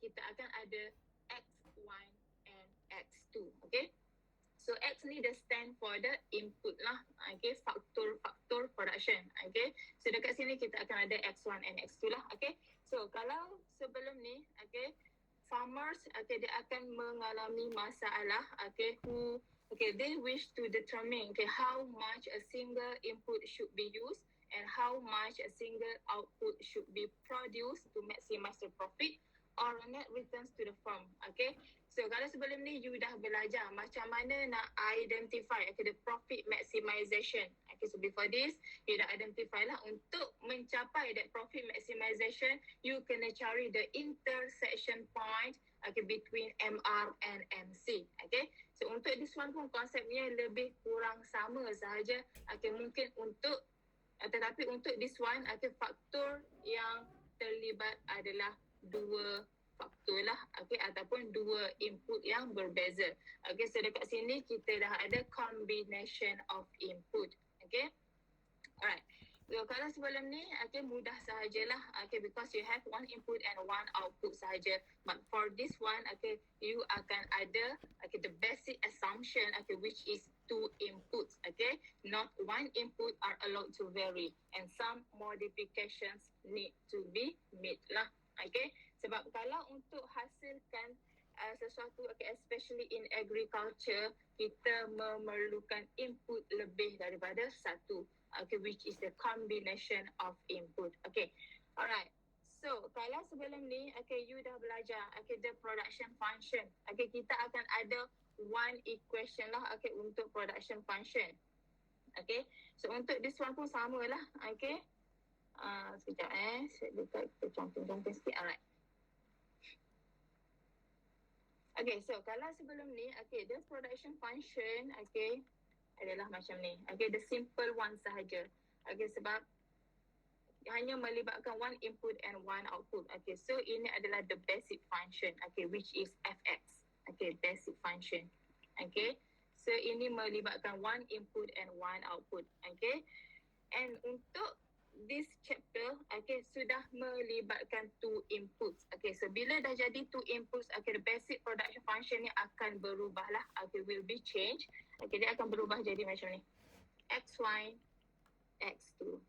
kita akan ada X1 and X2. Okay. So X ni dia stand for the input lah. Okay, faktor production. Okay, so dekat sini kita akan ada X1 and X2 lah. Okay, so kalau sebelum ni, okay, farmers, okay, dia akan mengalami masalah, okay, they wish to determine, okay, how much a single input should be used and how much a single output should be produced to maximize the profit or net returns to the firm. Okay, so kalau sebelum ni you dah belajar macam mana nak identify, okay, the profit maximization. Okay, so before this you dah identify lah, untuk mencapai that profit maximization you kena cari the intersection point, okay, between MR and MC. Okay, so untuk this one pun konsepnya lebih kurang sama sahaja. Okay, mungkin untuk tetapi untuk this one, okay, faktor yang terlibat adalah dua faktor lah, okay, ataupun dua input yang berbeza. Okay, so dekat sini kita dah ada combination of input. Okay, alright. So kalau sebelum ni, okay, mudah sahajalah, okay, because you have one input and one output sahaja. But for this one, okay, you akan ada, okay, the basic assumption, okay, which is two inputs, okay. Not one input are allowed to vary and some modifications need to be made lah. Okay, sebab kalau untuk hasilkan sesuatu, okay, especially in agriculture, kita memerlukan input lebih daripada satu, okay, which is the combination of input. Okay, alright. So kalau sebelum ni, okay, you dah belajar, okay, the production function. Okay, kita akan ada one equation lah, okay, untuk production function. Okay, so untuk this one pun sama lah. Okay, sekejap saya buka, kita contoh-contoh sikit. Alright. Okay, so kalau sebelum ni, okay, the production function, okay, adalah macam ni. Okay, the simple one sahaja. Okay, sebab hanya melibatkan one input and one output. Okay, so ini adalah the basic function, okay, which is fx. Okay, basic function. Okay, so ini melibatkan one input and one output. Okay, and untuk this chapter, okay, sudah melibatkan two inputs. Okay, so bila dah jadi two inputs, okay, the basic production function ni akan berubah lah. Okay, will be changed. Okay, dia akan berubah jadi macam ni. X1, X2.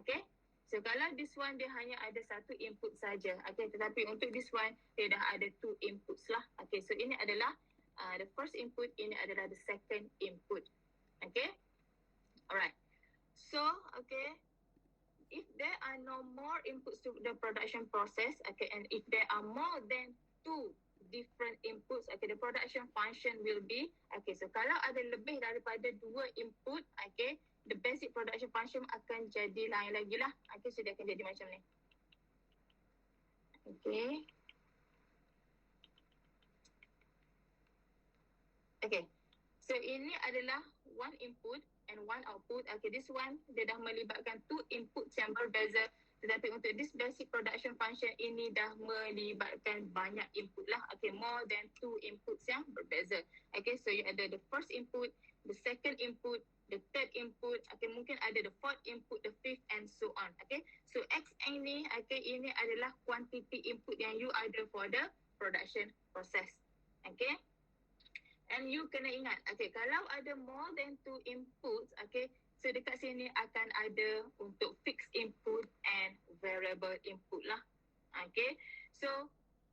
Okay, so kalau this one dia hanya ada satu input saja. Okay, tetapi untuk this one dia dah ada two inputs lah. Okay, so ini adalah the first input, ini adalah the second input. Okay, alright. So, okay, if there are no more inputs to the production process, okay, and if there are more than two different inputs, okay, the production function will be, okay, so kalau ada lebih daripada dua input, okay, the basic production function akan jadi lain lagi lah. Okay, so dia akan jadi macam ni. Okay. Okay, so ini adalah one input and one output. Okay, this one dia dah melibatkan two inputs yang berbeza, tetapi untuk this basic production function ini dah melibatkan banyak input lah. Okay, more than two inputs yang berbeza. Okay, so you ada the first input, the second input, the third input, okay, mungkin ada the fourth input, the fifth and so on. Okay, so X ini, okay, ini adalah quantity input yang you ada for the production process. Okay, and you kena ingat, okay, kalau ada more than two inputs, okay, so dekat sini akan ada untuk fixed input and variable input lah. Okay, so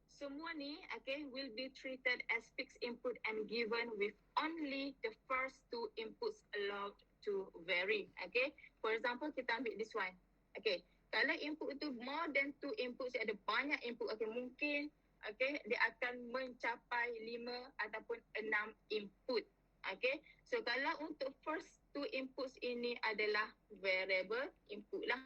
semua ni, okay, will be treated as fixed input and given with only the first two inputs allowed to vary. Okay, for example, kita ambil this one. Okay, kalau input tu more than two inputs, ada banyak input, okay, mungkin, okay, dia akan mencapai 5 ataupun 6 input. Okay, so kalau untuk first two inputs ini adalah variable input lah.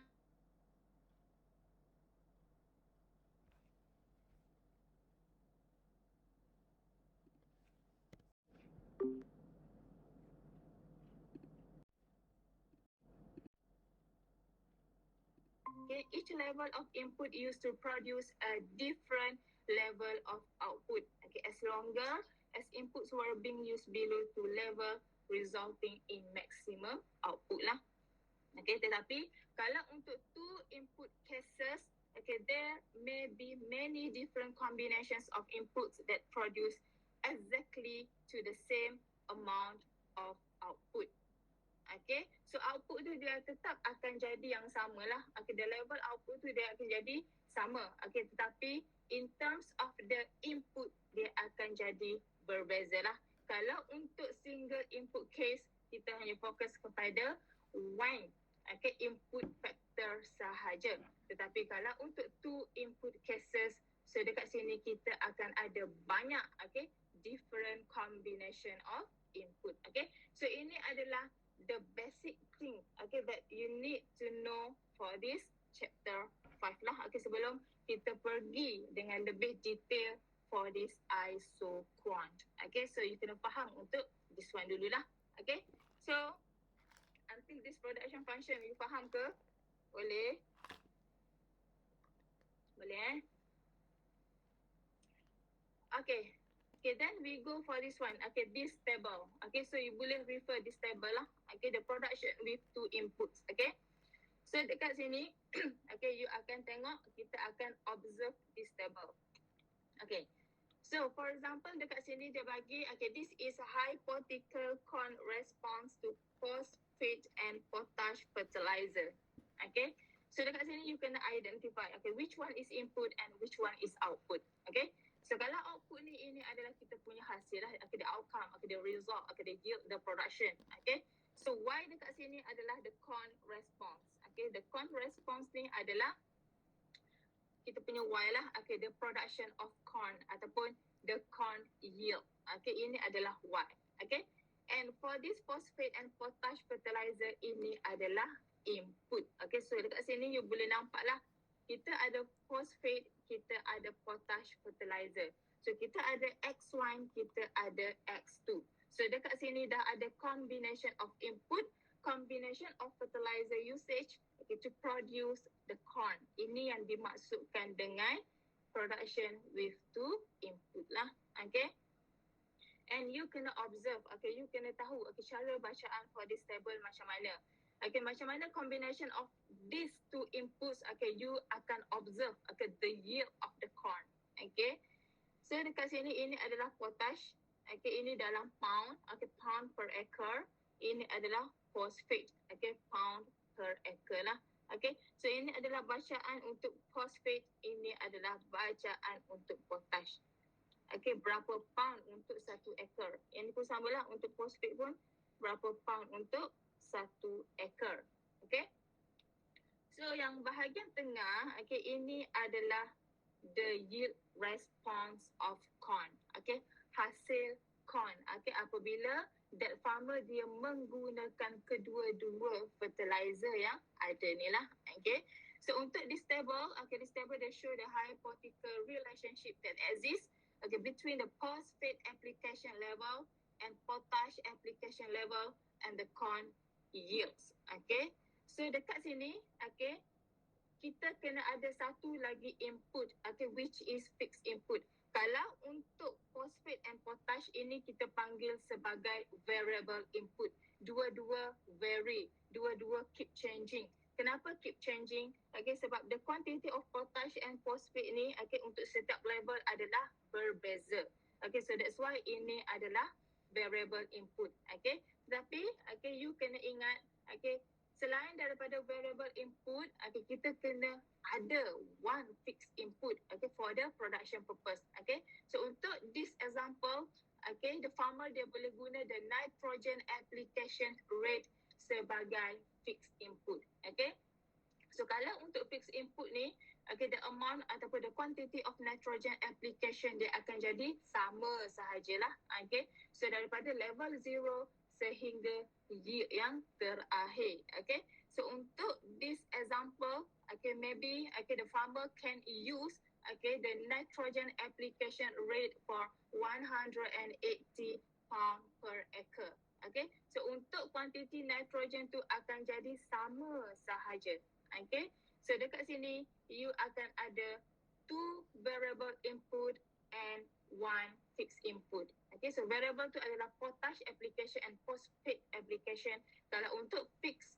Okay, each level of input used to produce a different level of output. Okay, as longer as inputs were being used below two level, resulting in maximum output lah. Okay, tetapi kalau untuk two input cases, okay, there there may be many different combinations of inputs that produce exactly to the same amount of output. Okay, so output tu dia tetap akan jadi yang sama lah. Okay, the level output tu dia akan jadi sama. Okay, tetapi in terms of the input, dia akan jadi berbeza lah. Kalau untuk single input case, kita hanya fokus kepada one, okay, input factor sahaja. Tetapi kalau untuk two input cases, so dekat sini kita akan ada banyak, okay, different combination of input. Okay, so ini adalah the basic thing, okay, that you need to know for this chapter 5 lah. Okay, sebelum kita pergi dengan lebih detail for this isoquant. Okay, so you kena faham untuk this one dululah. Okay, so until this production function, you faham ke? Boleh? Boleh Okay. Okay, then we go for this one. Okay, this table. Okay, so you boleh refer this table lah. Okay, the production with two inputs. Okay. So dekat sini, okay, you akan tengok, kita akan observe this table. Okay. So for example, dekat sini dia bagi, okay, this is a hypothetical corn response to phosphate and potash fertilizer. Okay. So dekat sini you kena identify, okay, which one is input and which one is output. Okay. So kalau output ni, ini adalah kita punya hasil lah, okay, the outcome, okay, the result, okay, the yield, the production. Okay. So Y dekat sini adalah the corn response. Okay, the corn response ni adalah kita punya Y lah, okay, the production of corn ataupun the corn yield. Okay, ini adalah Y. Okay, and for this phosphate and potash fertilizer, ini adalah input. Okay, so dekat sini you boleh nampak lah, kita ada phosphate, kita ada potash fertilizer. So kita ada X1, kita ada X2. So dekat sini dah ada combination of input, combination of fertilizer usage, okay, to produce the corn. Ini yang dimaksudkan dengan production with two input lah. Okay. And you kena observe, okay, you kena tahu, okay, cara bacaan for this table macam mana. Okay, macam mana combination of these two inputs, okay, you akan observe, okay, the yield of the corn. Okay. So dekat sini ini adalah potash. Okay, ini dalam pound, okay, pound per acre. Ini adalah phosphate, okay, pound per acre lah. Okay, so ini adalah bacaan untuk phosphate, ini adalah bacaan untuk potash. Okay, berapa pound untuk 1 acre. Yang ni pun sama lah, untuk phosphate pun berapa pound untuk 1 acre. Okay. So yang bahagian tengah, okay, ini adalah the yield response of corn. Okay, hasil corn. Okay, apabila that farmer dia menggunakan kedua-dua fertilizer yang ada ni lah. Okay, so untuk this table, okay, this table they show the hypothetical relationship that exists, okay, between the phosphate application level and potash application level and the corn yields. Okay, so dekat sini, okay, kita kena ada satu lagi input, okay, which is fixed input. Kalau untuk phosphate and potash ini kita panggil sebagai variable input. Dua-dua vary, dua-dua keep changing. Kenapa keep changing? Okay, sebab the quantity of potash and phosphate ni, okay, untuk setiap level adalah berbeza. Okay, so that's why ini adalah variable input. Okay, tapi okay, you kena ingat, okay, selain daripada variable input, okay, kita kena ada one fixed input, okay, for the production purpose. Okay, so untuk this example, okay, the farmer dia boleh guna the nitrogen application rate sebagai fixed input. Okay, so kalau untuk fixed input ni, okay, the amount ataupun the quantity of nitrogen application dia akan jadi sama sahajalah. Okay, so daripada level 0 sehingga yield yang terakhir. Okay, so untuk this example, okay, maybe, okay, the farmer can use, okay, the nitrogen application rate for 180 pound per acre. Okay, so untuk quantity nitrogen tu akan jadi sama sahaja. Okay, so dekat sini you akan ada two variable input and one fixed input. Okay, so variable tu adalah potash application and phosphate application. Kalau untuk fixed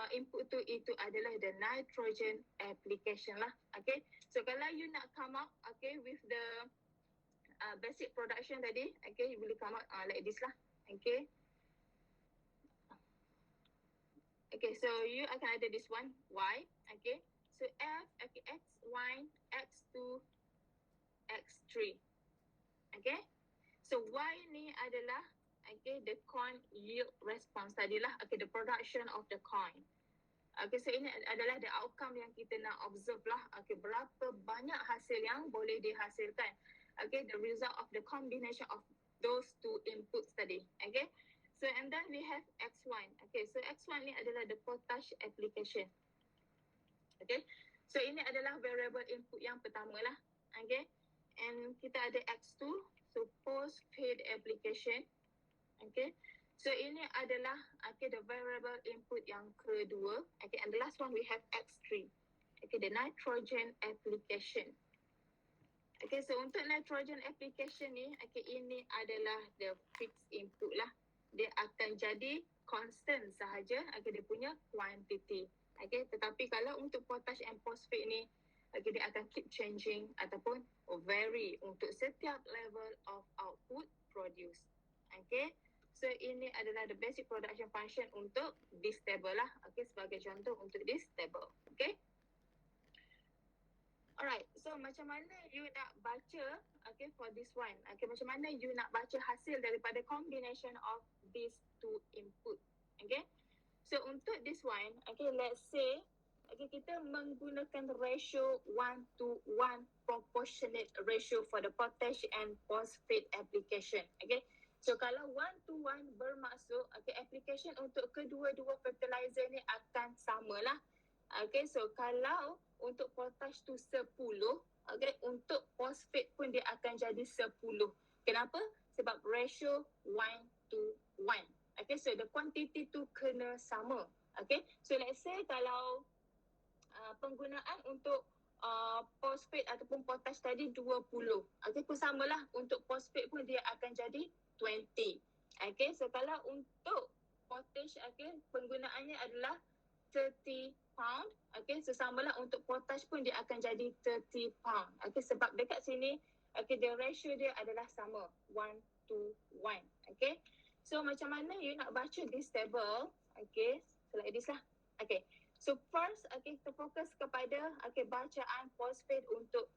input tu, itu adalah the nitrogen application lah. Okay, So kalau you nak come up, okay, with the basic production tadi, okay, you boleh come up like this lah, okay. Okay, so you akan ada this one, Y, okay. So F, okay, X, Y, X2, X3, okay. So Y ni adalah, okay, the coin yield response tadilah, okay, the production of the coin. Okay, so ini adalah the outcome yang kita nak observe lah, okay, berapa banyak hasil yang boleh dihasilkan. Okay, the result of the combination of those two inputs tadi, okay. So and then we have X1. Okay, so X1 ni adalah the potash application. Okay, so ini adalah variable input yang pertama lah. Okay, and kita ada X2, so post-feed application. Okay, so ini adalah okay, the variable input yang kedua. Okay, and the last one we have X3. Okay, the nitrogen application. Okay, so untuk nitrogen application ni, okay, ini adalah the fixed input lah. Dia akan jadi constant sahaja, okay, dia punya quantity. Okay, tetapi kalau untuk potash and phosphate ni, okay, dia akan keep changing ataupun vary untuk setiap level of output produce. Okay, so ini adalah the basic production function untuk this table lah. Okay, sebagai contoh untuk this table. Okay. Alright, so macam mana you nak baca, okay, for this one? Okay, macam mana you nak baca hasil daripada combination of these two input? Okay, so untuk this one, okay, let's say, okay, kita menggunakan ratio 1:1 proportionate ratio for the potash and phosphate application. Okay, so kalau 1:1 bermaksud, okay, application untuk kedua-dua fertilizer ni akan samalah. Okay, so kalau untuk potash tu 10, okay, untuk phosphate pun dia akan jadi 10. Kenapa? Sebab ratio 1:1. Okay, so the quantity tu kena sama. Okay, so let's say kalau penggunaan untuk phosphate ataupun potash tadi 20. Okay, pun samalah untuk phosphate pun dia akan jadi 20. Okay, so kalau untuk potash, okay, penggunaannya adalah 30 pound. Okay, so samalah untuk potash pun dia akan jadi 30 pound. Okay, sebab dekat sini, okay, the ratio dia adalah sama, 1:1. Okay, so macam mana you nak baca this table? Okay, so like this lah. Okay, so first, okay, kita fokus kepada, okay, bacaan phosphate untuk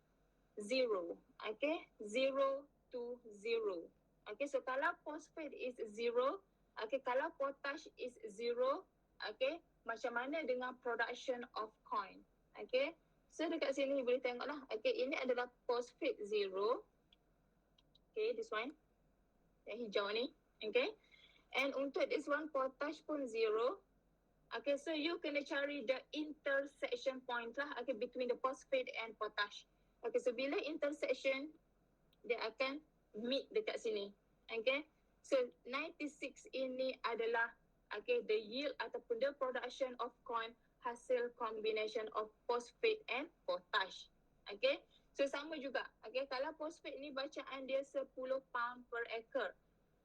0. Okay, 0 to 0. Okay, so kalau phosphate is 0, okay, kalau potash is 0, okay, macam mana dengan production of coin? Okay, so dekat sini boleh tengok lah. Okay, ini adalah phosphate 0. Okay, this one, yang hijau ni. Okay, and untuk this one potash pun 0. Okay, so you kena cari the intersection point lah, okay, between the phosphate and potash. Okay, so bila intersection, dia akan meet dekat sini. Okay, so 96 ini adalah, okay, the yield ataupun the production of corn hasil combination of phosphate and potash. Okay, so sama juga. Okay, kalau phosphate ni bacaan dia 10 pound per acre.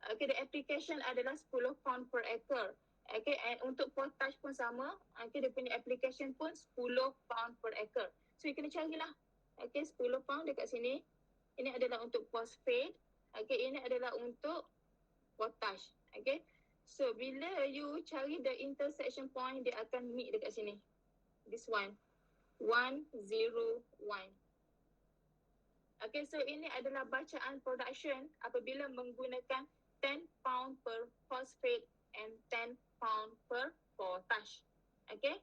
Okay, the application adalah 10 pound per acre. Okay, and untuk potash pun sama. Okay, dia punya application pun 10 pound per acre. So, you kena carilah. Okay, 10 pound dekat sini. Ini adalah untuk phosphate. Okay, ini adalah untuk potash. Okay, so bila you cari the intersection point, dia akan meet dekat sini. This one. 1:0:1. Okay, so ini adalah bacaan production apabila menggunakan 10 pound per phosphate and 10 pound per potash. Okay,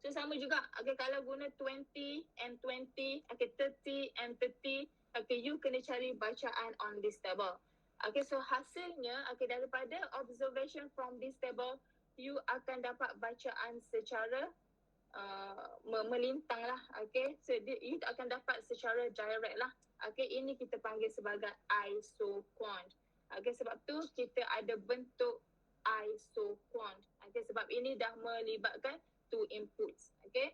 so sama juga. Okay, kalau guna 20 and 20, okay, 30 and 30, okay, you kena cari bacaan on this table. Okay, so hasilnya, okay, daripada observation from this table, you akan dapat bacaan secara melintang lah. Okay, so you akan dapat secara direct lah. Okay, ini kita panggil sebagai isoquant. Okay, sebab tu kita ada bentuk isoquant. Okay, sebab ini dah melibatkan two inputs. Okay,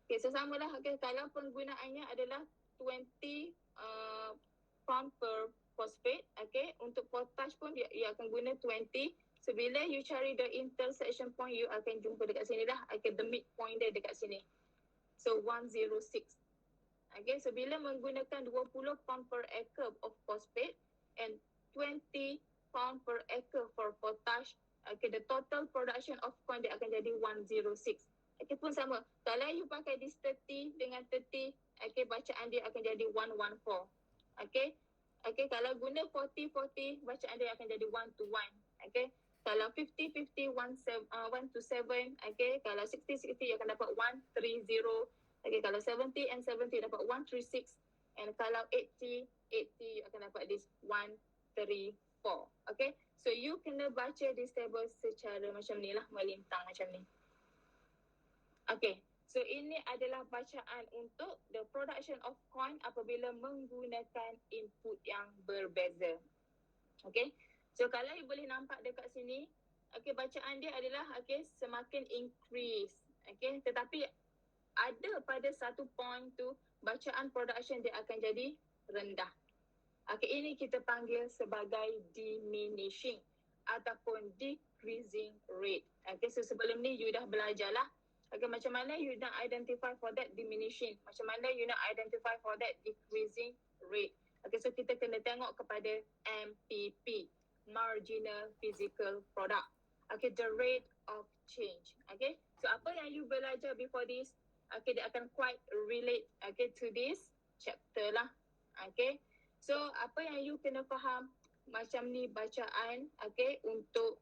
okay, so samalah. Okay, kalau penggunaannya adalah 20 pound per phosphate. Okay, untuk potash pun dia akan guna 20. So, bila you cari the intersection point, you akan jumpa dekat sini lah. Okay, the midpoint dia dekat sini. So, 1:0:6. Okay, so bila menggunakan 20 pound per acre of phosphate and 20 pound per acre for potash, okay, the total production of corn dia akan jadi 106. Okay, pun sama. Kalau you pakai this 30 dengan 30, okay, bacaan dia akan jadi 114. Okay, okay, kalau guna 40-40, bacaan dia akan jadi 121. Okay, kalau 50-50, 127. Okay, kalau 60-60, you akan dapat 130. Okay, kalau 70 and 70 dapat 136. And kalau 80 you akan dapat this 134. Okay, so you kena baca this table secara macam ni lah, melintang macam ni. Okay, so ini adalah bacaan untuk the production of corn apabila menggunakan input yang berbeza. Okay, so kalau you boleh nampak dekat sini, okay, bacaan dia adalah okay, semakin increase. Okay, tetapi ada pada satu point tu bacaan production dia akan jadi rendah. Okay, ini kita panggil sebagai diminishing ataupun decreasing rate. Okay, so sebelum ni you dah belajar lah. Okay, macam mana you nak identify for that diminishing, macam mana you nak identify for that decreasing rate. Okay, so kita kena tengok kepada MPP, marginal physical product. Okay, the rate of change. Okay, so apa yang you belajar before this, okay, dia akan quite relate, okay, to this chapter lah. Okay, so apa yang you kena faham, macam ni bacaan, okay, untuk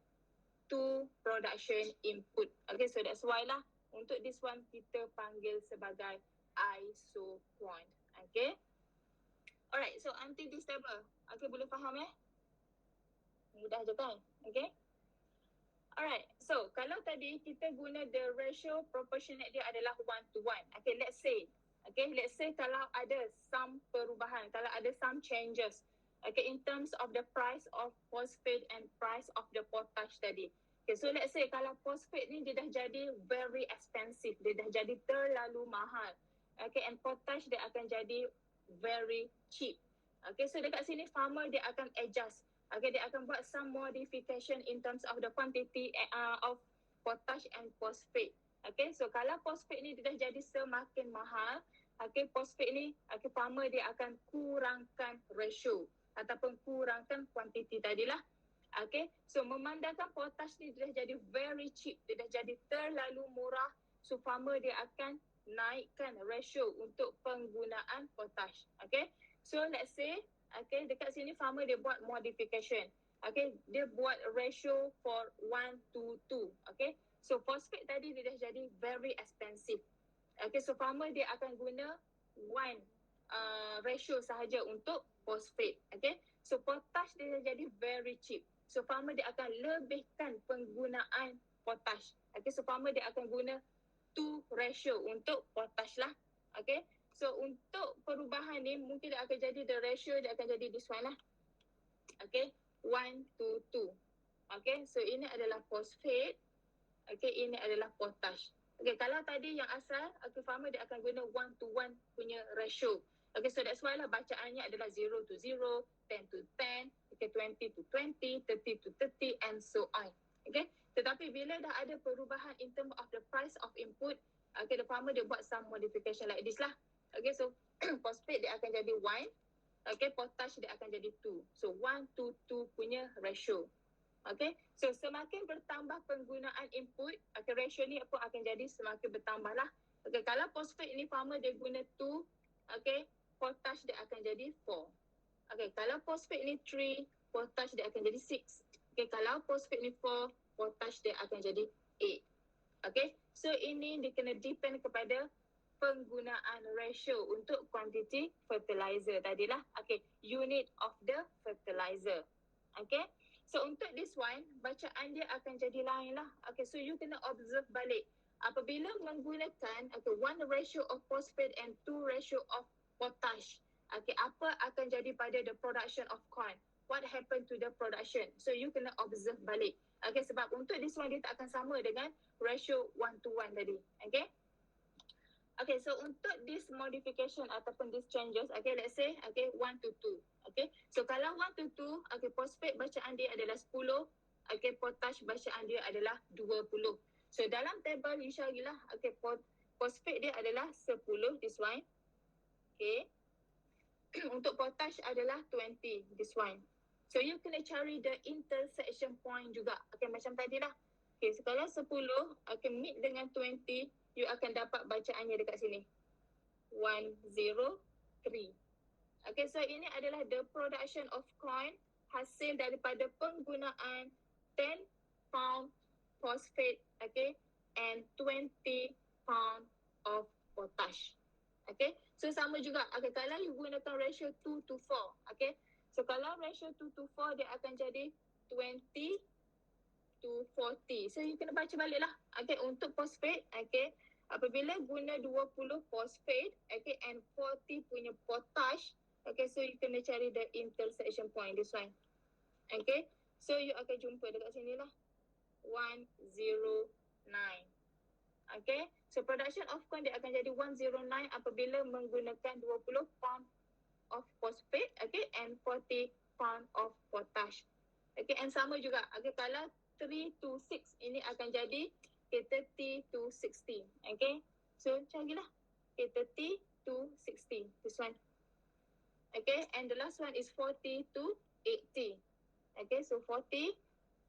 two production input. Okay, so that's why lah, untuk this one kita panggil sebagai isoquant. Okay, alright, so until this table, okay, boleh faham mudah je kan? Okay, alright, so kalau tadi kita guna the ratio proportionate dia adalah 1:1. Okay, let's say kalau ada some perubahan, kalau ada some changes, okay, in terms of the price of phosphate and price of the potash tadi. Okay, so let's say kalau phosphate ni dia dah jadi very expensive, dia dah jadi terlalu mahal. Okay, and potash dia akan jadi very cheap. Okay, so dekat sini farmer dia akan adjust. Okay, dia akan buat some modification in terms of the quantity of potash and phosphate. Okay, so kalau phosphate ni dia dah jadi semakin mahal, okay, phosphate ni, okay, farmer dia akan kurangkan ratio ataupun kurangkan quantity tadilah. Okay, so memandangkan potash ni dia dah jadi very cheap, dia dah jadi terlalu murah, so farmer dia akan naikkan ratio untuk penggunaan potash. Okay, so let's say, okay, dekat sini farmer dia buat modification. Okay, dia buat ratio for 1:2. Okay, so phosphate tadi dia dah jadi very expensive. Okay, so farmer dia akan guna 1 ratio sahaja untuk phosphate. Okay, so potash dia dah jadi very cheap. So farmer dia akan lebihkan penggunaan potash. Okay, so farmer dia akan guna 2 ratio untuk potash lah. Okay, so untuk perubahan ni mungkin dia akan jadi the ratio dia akan jadi this one lah. Okay, 1:2. Okay, so ini adalah phosphate. Okay, ini adalah potash. Okay, kalau tadi yang asal, okay, farmer dia akan guna 1:1 punya ratio. Okay, so that's why lah bacaannya adalah 0:0, 10:10, okay, 20:20, 30:30 and so on. Okay, tetapi bila dah ada perubahan in terms of the price of input, okay, the farmer dia buat some modification like this lah. Okay, so phosphate dia akan jadi 1, okay, potash dia akan jadi 2. So 1:2 punya ratio. Okay, so semakin bertambah penggunaan input, okay, ratio ni pun akan jadi semakin bertambah lah. Okay, kalau phosphate ni farmer dia guna 2, okay, potash dia akan jadi 4. Okay, kalau phosphate ni 3, potash dia akan jadi 6. Okay, kalau phosphate ni 4, potash dia akan jadi 8. Okay, so ini dia kena depend kepada penggunaan ratio untuk quantity fertilizer tadilah. Okay, unit of the fertilizer. Okay, so untuk this one, bacaan dia akan jadi lain lah. Okay, so you kena observe balik. Apabila menggunakan, okay, 1 ratio of phosphate and 2 ratio of potash, okay, apa akan jadi pada the production of corn? What happened to the production? So you kena observe balik. Okay, sebab untuk this one dia tak akan sama dengan ratio 1:1 tadi. Okay, okay, so untuk this modification ataupun these changes, okay, let's say, okay, 1:2. Okay, so kalau 1:2, okay, phosphate bacaan dia adalah 10, okay, potash bacaan dia adalah 20. So dalam table you show lah, okay, phosphate dia adalah 10, this one. Okay. Untuk potash adalah 20, this one. So you kena cari the intersection point juga. Okay, macam tadi lah. Okay, so kalau 10 akan meet dengan 20, you akan dapat bacaannya dekat sini. 103. Okay, so ini adalah the production of coin, hasil daripada penggunaan 10 pound phosphate, okay, and 20 pound of potash. Okay, so sama juga. Okay, kalau you gunakan ratio 2 to 4, okay. So kalau ratio 2 to 4, dia akan jadi 20 to 40. So you kena baca balik lah. Okay, untuk phosphate, okay, apabila guna 20 phosphate, okay, and 40 punya potash, okay, so you kena cari the intersection point, this one. Okay, so you akan jumpa dekat sini lah. 109. Okay, so production of coin dia akan jadi 109 apabila menggunakan 20 pound of phosphate, okay, and 40 pound of potash. Okay, and sama juga. Okay, kalau 3 to 6 ini akan jadi 30 to 60. Okay, so carilah. Okay, 30 to 60. This one. Okay, and the last one is 40 to 80. Okay, so 40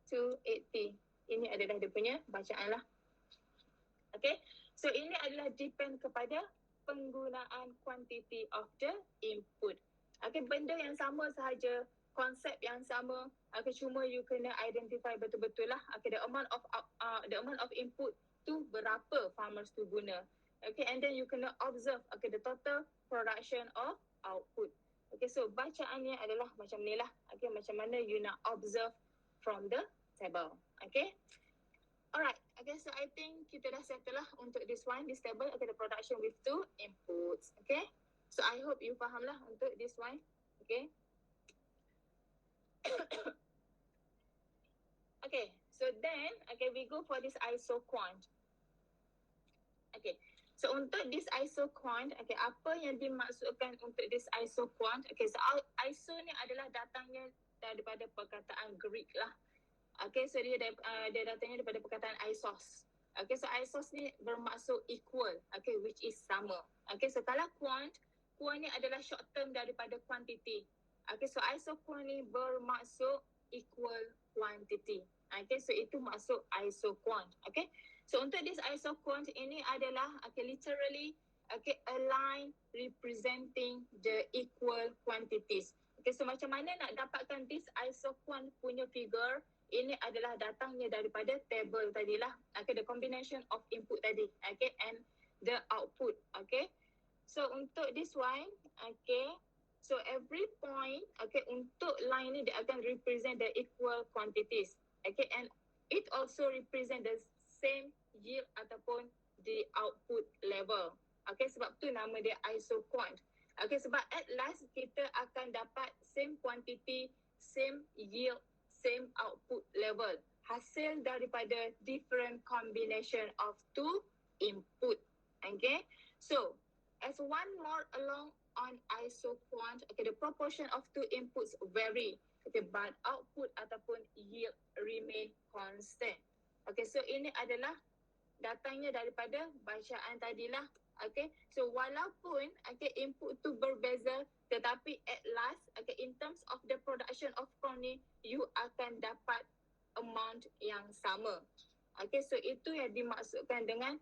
to 80. Ini adalah dia punya bacaan lah. Okay, so ini adalah depend kepada penggunaan quantity of the input. Okay, benda yang sama sahaja, konsep yang sama. Okay, cuma you kena identify betul-betul lah. Okay, the amount of input tu berapa farmers tu guna. Okay, and then you kena observe, okay, the total production of output. Okay, so bacaannya adalah macam ni lah. Okay, macam mana you nak observe from the table. Okay. Alright, okay, so I think kita dah settle lah untuk this one, this table, okay, the production with 2 inputs, okay. So I hope you faham lah untuk this one, okay. Okay, so then, okay, we go for this isoquant. Okay, so untuk this isoquant, okay, apa yang dimaksudkan untuk this isoquant? Okay, so iso ni adalah datangnya daripada perkataan Greek lah. Okay, so dia datangnya daripada perkataan isos. Okay, so isos ni bermaksud equal, okay, which is sama. Okay, so kalau quant ni adalah short term daripada quantity. Okay, so isoquant ni bermaksud equal quantity. Okay, so itu maksud isoquant. Okay, so untuk this isoquant ini adalah, okay, literally, okay, a line representing the equal quantities. Okay, so macam mana nak dapatkan this isoquant punya figure? Ini adalah datangnya daripada table tadilah. Okay, the combination of input tadi. Okay, and the output. Okay, so untuk this one, okay, so every point, okay, untuk line ni dia akan represent the equal quantities. Okay, and it also represent the same yield ataupun the output level. Okay, sebab tu nama dia isoquant. Okay, sebab at last kita akan dapat same quantity, same yield, same output level. Hasil daripada different combination of 2 input. Okay, so as one more along on isoquant, okay, the proportion of 2 inputs vary. Okay, but output ataupun yield remain constant. Okay, so ini adalah datangnya daripada bacaan tadilah. Okay, so walaupun, okay, input tu berbeza, tetapi at last, okay, in terms of the production of corn ni, you akan dapat amount yang sama. Okay, so itu yang dimaksudkan dengan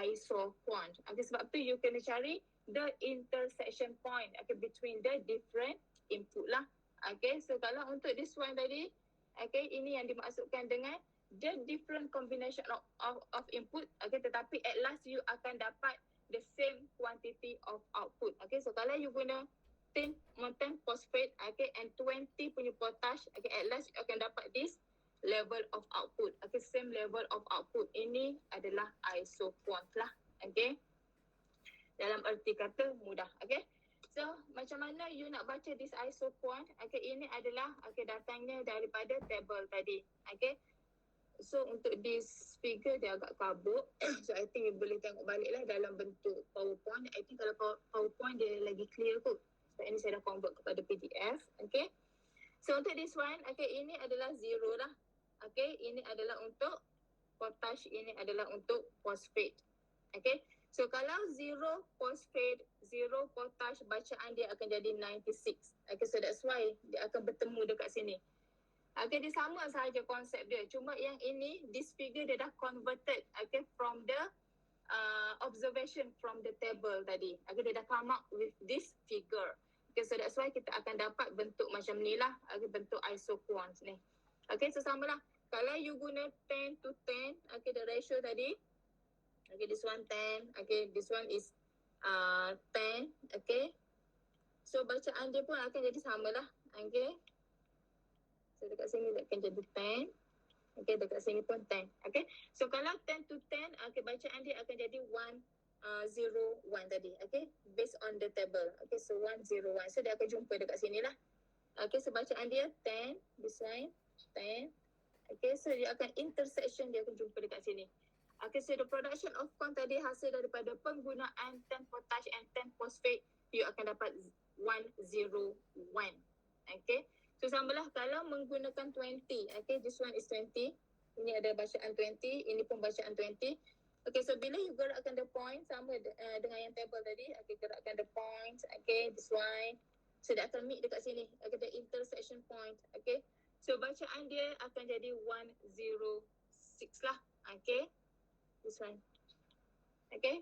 isoquant. Okay, sebab tu you kena cari the intersection point, okay, between the different input lah. Okay, so kalau untuk this one tadi, okay, ini yang dimaksudkan dengan the different combination of input, okay, tetapi at last you akan dapat the same quantity of output. Okay, so kalau you guna 10 phosphate, okay, and 20 punya potash, okay, at last you akan dapat this level of output. Okay, same level of output. Ini adalah isoquant lah. Okay, dalam erti kata mudah. Okay, so macam mana you nak baca this isoquant? Okay, ini adalah, okay, datangnya daripada table tadi. Okay, so untuk this figure dia agak kabut. So I think you boleh tengok balik lah dalam bentuk PowerPoint. I think kalau PowerPoint dia lagi clear kot. So ini saya dah convert kepada PDF. Okay, so untuk this one, okay, ini adalah 0 lah. Okay, ini adalah untuk potash, ini adalah untuk phosphate. Okay, So kalau zero phosphate, zero potash, bacaan dia akan jadi 96. Okay, so that's why dia akan bertemu dekat sini. Okay, dia sama sahaja konsep dia. Cuma yang ini, this figure dia dah converted, okay, from the observation from the table tadi. Okay, dia dah come up with this figure. Okay, so that's why kita akan dapat bentuk macam ni lah. Okay, bentuk isoquants ni. Okay, so sama lah. Kalau you guna 10 to 10, okay, the ratio tadi, okay, this one 10, okay, this one is 10, okay. So bacaan dia pun akan jadi sama lah, okay. So dekat sini akan jadi 10, okay, dekat sini pun 10, okay. So kalau 10 to 10, okay, bacaan dia akan jadi 101 tadi, okay, based on the table, okay, so 101. So dia akan jumpa dekat sini lah, okay. So bacaan dia 10, this one 10, okay. So dia akan intersection, dia akan jumpa dekat sini. Okay, so the production of corn tadi hasil daripada penggunaan 10 potash and 10 phosphate, you akan dapat 101. Okay, so samalah kalau menggunakan 20, okay, this one is 20, ini ada bacaan 20, ini pun bacaan 20. Okay, so bila you gerakkan the point sama dengan yang table tadi, okay, gerakkan the point, okay, this one, so dia akan meet dekat sini, okay, the intersection point, okay. So bacaan dia akan jadi 106 lah, okay. This one. Okay.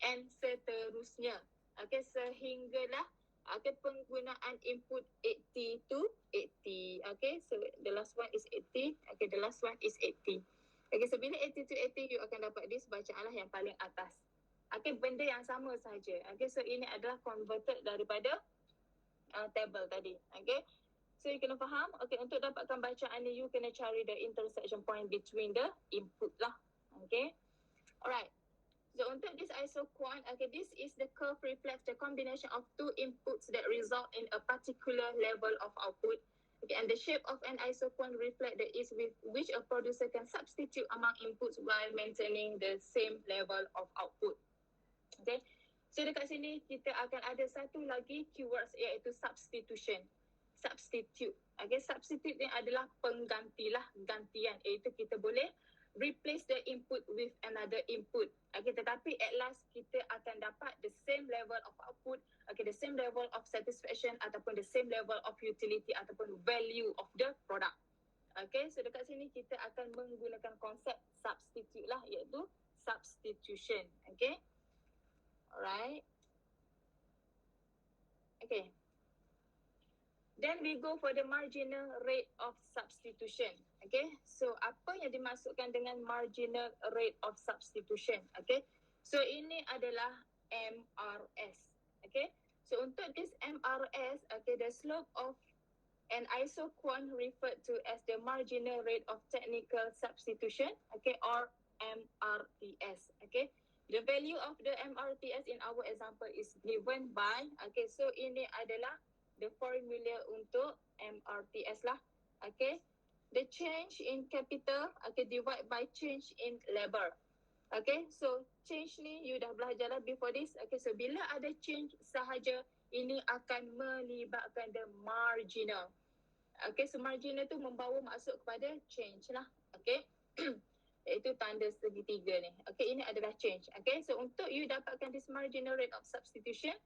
And seterusnya. Okay, sehinggalah okay, penggunaan input 80 to 80. Okay, so the last one is 80. Okay, the last one is 80. Okay, so bila 80 to 80, you akan dapat this bacaan lah yang paling atas. Okay, benda yang sama saja. Okay, so ini adalah converted daripada table tadi. Okay, so you kena faham. Okay, untuk dapatkan bacaan ni, you kena cari the intersection point between the input lah. Okay. Alright, so untuk this isoquant, okay, this is the curve reflects the combination of two inputs that result in a particular level of output. Okay, and the shape of an isoquant reflect the ease with which a producer can substitute among inputs while maintaining the same level of output. Okay, so dekat sini kita akan ada satu lagi keywords iaitu substitution. Substitute. Okay, substitute ni adalah pengganti lah, gantian. Iaitu kita boleh replace the input with another input. Okay, tetapi at last kita akan dapat the same level of output, okay, the same level of satisfaction ataupun the same level of utility ataupun value of the product. Okay, so dekat sini kita akan menggunakan konsep substitute lah, iaitu substitution. Okay, alright. Okay. Then we go for the marginal rate of substitution. Okay, so apa yang dimaksudkan dengan marginal rate of substitution? Okay, so ini adalah MRS. Okay, so untuk this MRS, okay, the slope of an isoquant referred to as the marginal rate of technical substitution, okay, or MRTS. Okay, the value of the MRTS in our example is given by, okay, so ini adalah the formula untuk MRTS lah. Okay, the change in capital, okay, divide by change in labor. Okay, so change ni you dah belajar lah before this. Okay, so bila ada change sahaja, ini akan melibatkan the marginal. Okay, so marginal tu membawa maksud kepada change lah. Okay, itu tanda segitiga ni. Okay, ini adalah change. Okay, so untuk you dapatkan this marginal rate of substitution,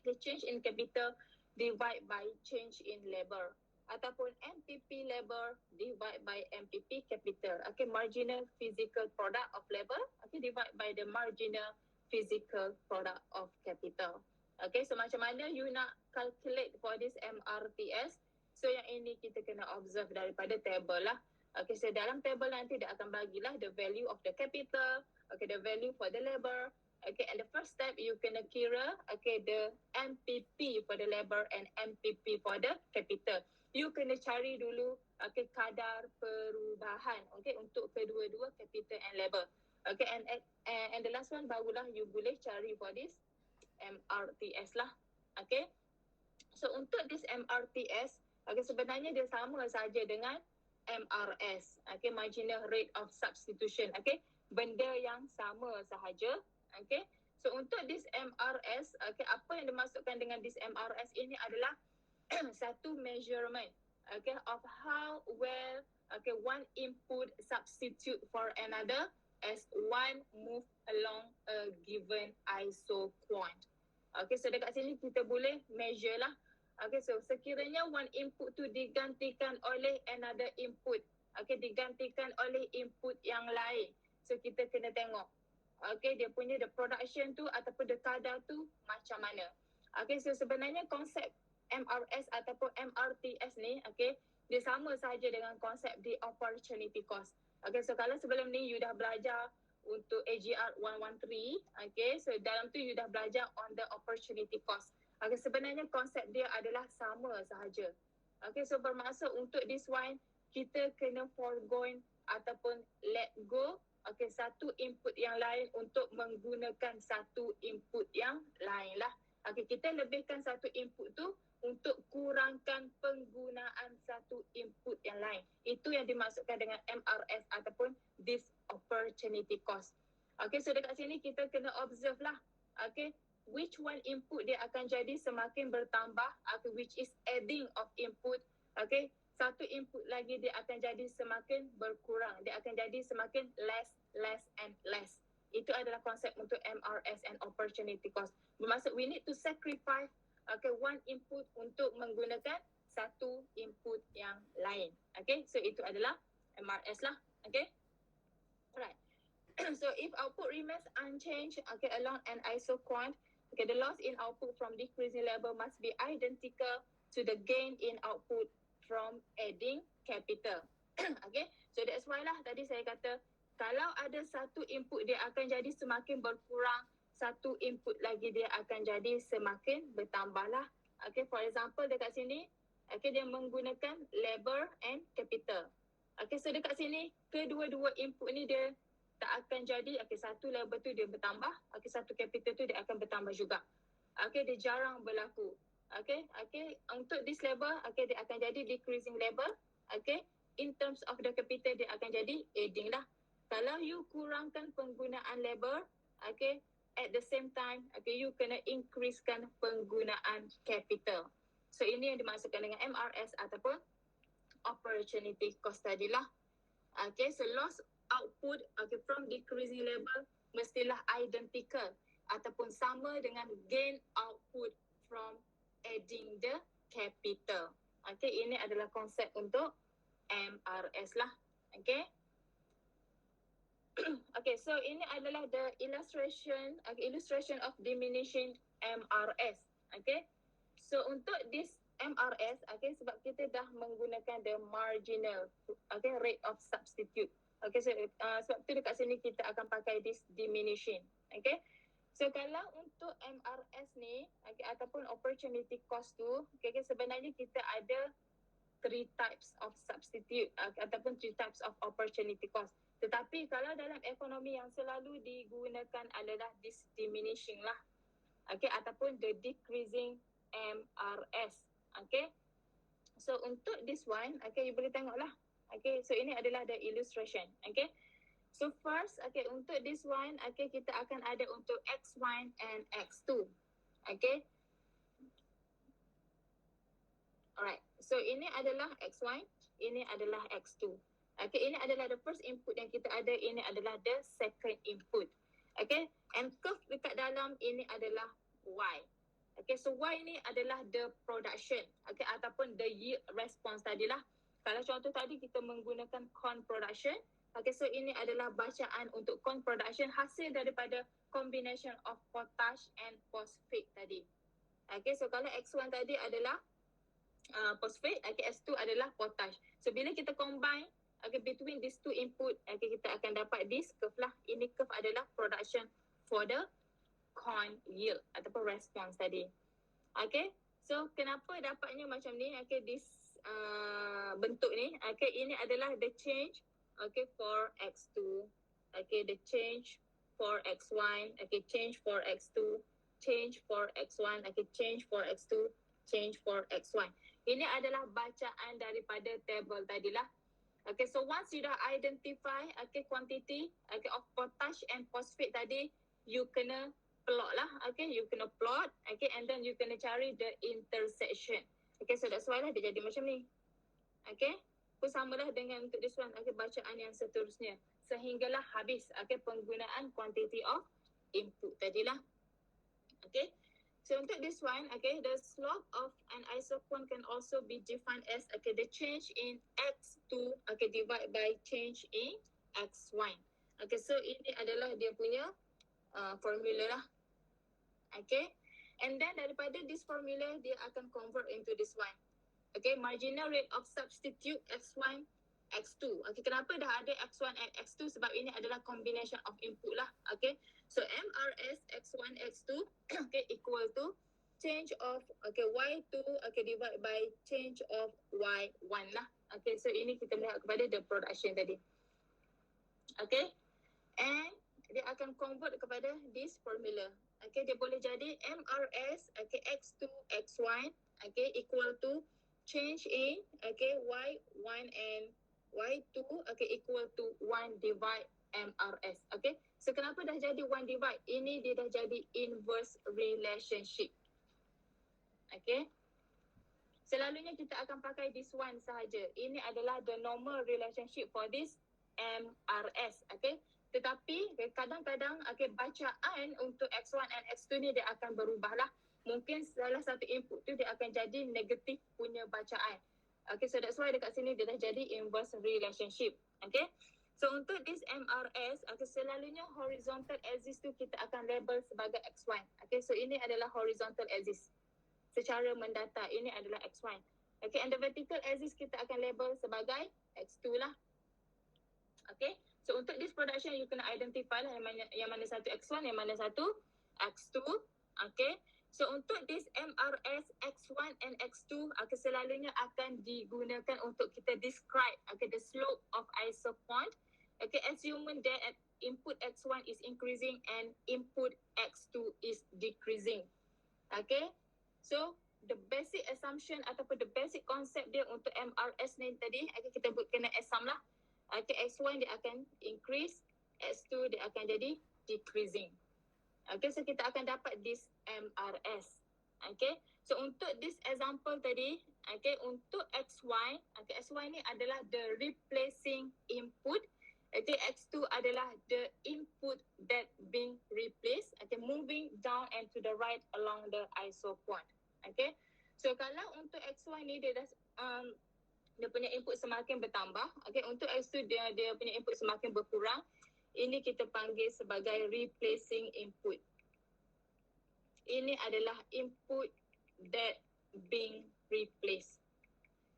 the change in capital divide by change in labor ataupun MPP labor divide by MPP capital. Okay, marginal physical product of labor, okay, divide by the marginal physical product of capital. Okay, so macam mana you nak calculate for this MRTS? So yang ini kita kena observe daripada table lah. Okay, so dalam table nanti dia akan bagilah the value of the capital, okay, the value for the labor. Okay, and the first step you kena kira, okay, the MPP for the labor and MPP for the capital. You kena cari dulu, okay, kadar perubahan, okay, untuk kedua-dua capital and labor. Okay, and the last one barulah you boleh cari for this MRTS lah. Okay, so untuk this MRTS, okay, sebenarnya dia sama saja dengan MRS, okay, marginal rate of substitution. Okay, benda yang sama sahaja. Okay, so untuk this MRS, okay, apa yang dimaksudkan dengan this MRS ini adalah satu measurement, okay, of how well, okay, one input substitute for another, as one move along a given isoquant. Okay, so dekat sini kita boleh measure lah. Okay, so sekiranya one input tu digantikan oleh another input. Okay, digantikan oleh input yang lain. So kita kena tengok. Okay, dia punya the production tu ataupun the kadar tu macam mana. Okay, so sebenarnya konsep MRS ataupun MRTS ni, okay, dia sama sahaja dengan konsep the opportunity cost. Okay, so kalau sebelum ni you dah belajar untuk AGR 113, okay, so dalam tu you dah belajar on the opportunity cost. Okay, sebenarnya konsep dia adalah sama sahaja. Okay, so bermaksud untuk this one, kita kena forgo ataupun let go, okay, satu input yang lain untuk menggunakan satu input yang lain lah. Okay, kita lebihkan satu input tu untuk kurangkan penggunaan satu input yang lain. Itu yang dimaksudkan dengan MRS ataupun this opportunity cost. Okay, so dekat sini kita kena observe lah. Okay, which one input dia akan jadi semakin bertambah, okay, which is adding of input. Okay, satu input lagi dia akan jadi semakin berkurang. Dia akan jadi semakin less and less. Itu adalah konsep untuk MRS and opportunity cost. Bermaksud we need to sacrifice, okay, one input untuk menggunakan satu input yang lain. Okay, so itu adalah MRS lah. Okay, alright. So if output remains unchanged, okay, along an isoquant, okay, the loss in output from decreasing level must be identical to the gain in output from adding capital. Okay, so that's why lah tadi saya kata kalau ada satu input dia akan jadi semakin berkurang, satu input lagi dia akan jadi semakin bertambah lah. Okay, for example dekat sini, okay, dia menggunakan labor and capital. Okay, so dekat sini kedua-dua input ni dia tak akan jadi, okay, satu labor tu dia bertambah, okay, satu capital tu dia akan bertambah juga. Okay, dia jarang berlaku. Okay, untuk this labor, okay, dia akan jadi decreasing labor. Okay, in terms of the capital dia akan jadi adding lah. Kalau you kurangkan penggunaan labor, okay, at the same time, okay, you kena increasekan penggunaan capital. So ini yang dimaksudkan dengan MRS ataupun opportunity cost tadi lah. Okay, so loss output, okay, from decreasing labor mestilah identical ataupun sama dengan gain output from adding the capital. Okay, ini adalah konsep untuk MRS lah. Okay. Okay, so ini adalah the illustration of diminishing MRS. Okay, so untuk this MRS, okay, sebab kita dah menggunakan the marginal, okay, rate of substitute. Okay, so sebab tu dekat sini kita akan pakai this diminishing. Okay, so kalau untuk MRS ni, okay, ataupun opportunity cost tu, okay, sebenarnya kita ada 3 types of substitute, ataupun 3 types of opportunity cost. Tetapi kalau dalam ekonomi yang selalu digunakan adalah this diminishing lah. Okay, ataupun the decreasing MRS. Okay, so untuk this one, okay, you boleh tengok lah. Okay, so ini adalah the illustration. Okay, so first, okay, untuk this one, okay, kita akan ada untuk X1 and X2. Okay, alright, so ini adalah X1, ini adalah X2. Okay, ini adalah the first input yang kita ada, ini adalah the second input. Okay, and curve dekat dalam ini adalah Y. Okay, so Y ni adalah the production, okay, ataupun the yield response tadilah. Kalau contoh tadi kita menggunakan corn production, okay, so ini adalah bacaan untuk corn production hasil daripada combination of potash and phosphate tadi. Okay, so kalau X1 tadi adalah phosphate, okay, S2 adalah potash. So bila kita combine, okay, between these two input, okay, kita akan dapat this curve lah. Ini curve adalah production for the corn yield ataupun response tadi. Okay, so kenapa dapatnya macam ni? Okay, this bentuk ni, okay, ini adalah the change, okay, for X2, okay, the change for X1, okay, change for X2, change for X1, okay, change for X2, change for X1. Ini adalah bacaan daripada table tadilah. Okay, so once you dah identify, okay, quantity, okay, of potash and phosphate tadi, you kena plot lah, okay, you kena plot, okay, and then you kena cari the intersection. Okay, so that's why lah dia jadi macam ni. Okay, pun samalah dengan untuk this one, okay, bacaan yang seterusnya. sehinggalah habis penggunaan quantity of input tadilah. Okay. So untuk this one, the slope of an isocone can also be defined as the change in x2 divided by change in x1. Okay, so ini adalah dia punya formula lah. Okay, and then daripada this formula dia akan convert into this one. Okay, marginal rate of substitute x1 x2. Okay, kenapa dah ada x1 and x2? Sebab ini adalah combination of input lah. Okay, so MRS x1 x2 equal to change of y2 divided by change of y1 lah. Okay, so ini kita melihat kepada the production tadi. Okay, and dia akan convert kepada this formula. Okay, dia boleh jadi MRS x2 x1 equal to change in y1 and y2 equal to 1 divide MRS. Okay, so kenapa dah jadi 1 divide? Ini dia dah jadi inverse relationship. Okay, selalunya kita akan pakai this one sahaja. Ini adalah the normal relationship for this MRS. Okay, tetapi kadang-kadang bacaan untuk X1 and X2 ni dia akan berubah lah. Mungkin salah satu input tu dia akan jadi negatif punya bacaan. Okay, so that's why dekat sini dia dah jadi inverse relationship. Okay, so untuk this MRS, selalunya horizontal axis tu kita akan label sebagai X1. Okay, so ini adalah horizontal axis. Secara mendatar, ini adalah X1. Okay, and the vertical axis kita akan label sebagai X2 lah. Okay, so untuk this production, you kena identify lah yang mana satu X1, yang mana satu X2. Okay, so untuk this MRS X1 and X2 selalunya akan digunakan untuk kita describe the slope of isocone. Okay, assuming that input X1 is increasing and input X2 is decreasing. Okay, so the basic assumption ataupun the basic concept dia untuk MRS ni tadi, kita buat kena assume lah. X1 dia akan increase, X2 dia akan jadi decreasing. Okay, so kita akan dapat this MRS. Okay, so untuk this example tadi, untuk X1, X1 ni adalah the replacing input. X2 adalah the input that being replaced. Moving down and to the right along the isocone. Okay, so kalau untuk X1 ni dia dah dia punya input semakin bertambah. Okay, untuk X2 dia punya input semakin berkurang. Ini kita panggil sebagai replacing input. Ini adalah input that being replaced.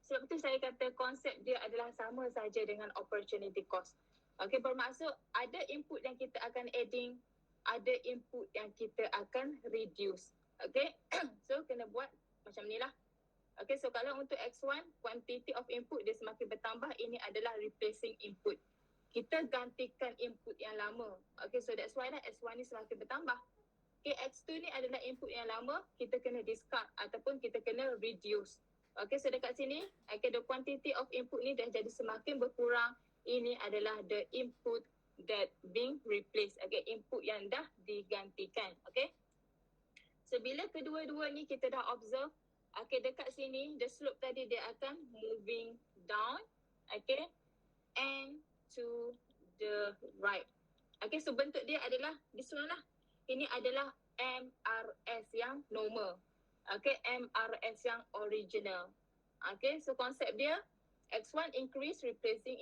Sebab itu saya kata konsep dia adalah sama saja dengan opportunity cost. Okay, bermaksud ada input yang kita akan adding, ada input yang kita akan reduce. Okay, so kena buat macam ni lah. Okay, so kalau untuk X1, quantity of input dia semakin bertambah, ini adalah replacing input. Kita gantikan input yang lama. Okay, so that's why lah X1 ni semakin bertambah. Okay, X2 ni adalah input yang lama, kita kena discard ataupun kita kena reduce. Okay, so dekat sini, the quantity of input ni dah jadi semakin berkurang. Ini adalah the input that being replaced. Okay, input yang dah digantikan. Okay, so bila kedua-dua ni kita dah observe, dekat sini, the slope tadi dia akan moving down, and to the right. Okay, so bentuk dia adalah this one lah. Ini adalah MRS yang normal. Okay, MRS yang original. Okay, so konsep dia, X1 increase replacing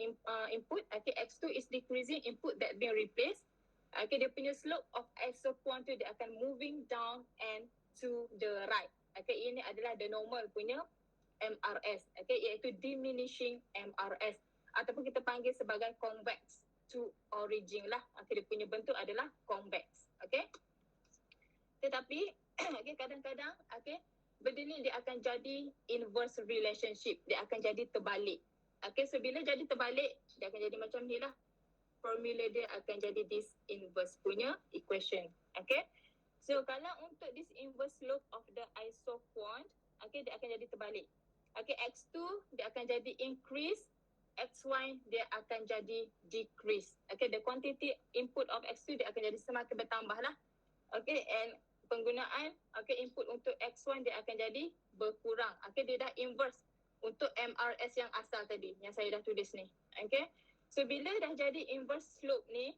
input. Okay, X2 is decreasing input that being replaced. Okay, dia punya slope of isocone tu dia akan moving down and to the right. Okay, ini adalah the normal punya MRS. Okay, iaitu diminishing MRS. Ataupun kita panggil sebagai convex to origin lah. Okay, dia punya bentuk adalah convex. Okay. Tetapi, kadang-kadang, benda ni dia akan jadi inverse relationship. Dia akan jadi terbalik. Okay, so bila jadi terbalik, dia akan jadi macam ni lah. Formula dia akan jadi this inverse punya equation. Okay. So kalau untuk this inverse slope of the isocone, dia akan jadi terbalik. Okay, X2 dia akan jadi increase, X1 dia akan jadi decrease. Okay, the quantity input of X2 dia akan jadi semakin bertambah lah. Okay, and penggunaan input untuk X1 dia akan jadi berkurang. Okay, dia dah inverse untuk MRS yang asal tadi, yang saya dah tulis ni. Okay, So bila dah jadi inverse slope ni,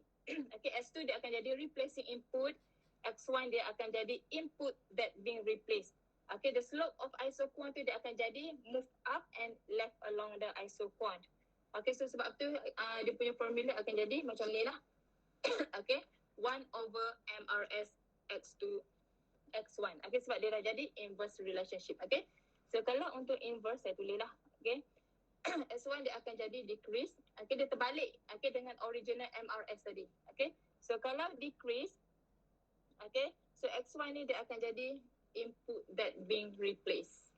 okay, S2 dia akan jadi replacing input, X1 dia akan jadi input that being replaced. Okay, the slope of isoquant tu dia akan jadi move up and left along the isoquant. Okay, so sebab tu dia punya formula akan jadi macam ni lah. Okay, 1 over MRS X2 X1. Okay, sebab dia dah jadi inverse relationship. Okay, so kalau untuk inverse saya tulis lah. Okay, S1 dia akan jadi decrease. Okay, dia terbalik okay, dengan original MRS tadi. Okay, so kalau decrease, okay, so X1 ni dia akan jadi input that being replaced.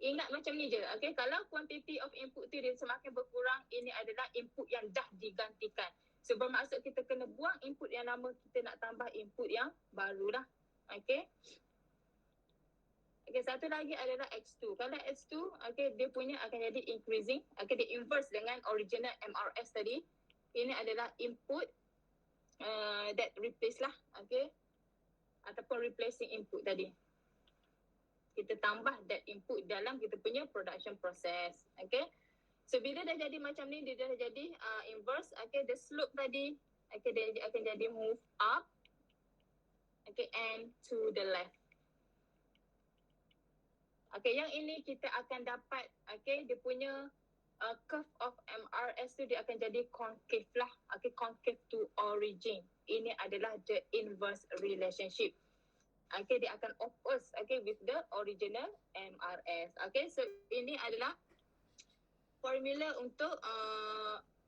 Ingat macam ni je. Okay, kalau quantity of input tu dia semakin berkurang, ini adalah input yang dah digantikan. So bermaksud kita kena buang input yang lama, kita nak tambah input yang baru lah. Okay. Okay, satu lagi adalah X2. Kalau X2, okay, dia punya akan jadi increasing. Okay, dia inverse dengan original MRS tadi. Ini adalah input that replace lah. Okay. Ataupun replacing input tadi. Kita tambah that input dalam kita punya production process. Okay. So bila dah jadi macam ni, dia dah jadi inverse. Okay, the slope tadi, okay, dia akan jadi move up. Okay, and to the left. Okay, yang ini kita akan dapat, okay, dia punya curve of MRS tu dia akan jadi concave lah. Okay, concave to origin. Ini adalah the inverse relationship. Okay, dia akan oppose, okay, with the original MRS. Okay, so ini adalah formula untuk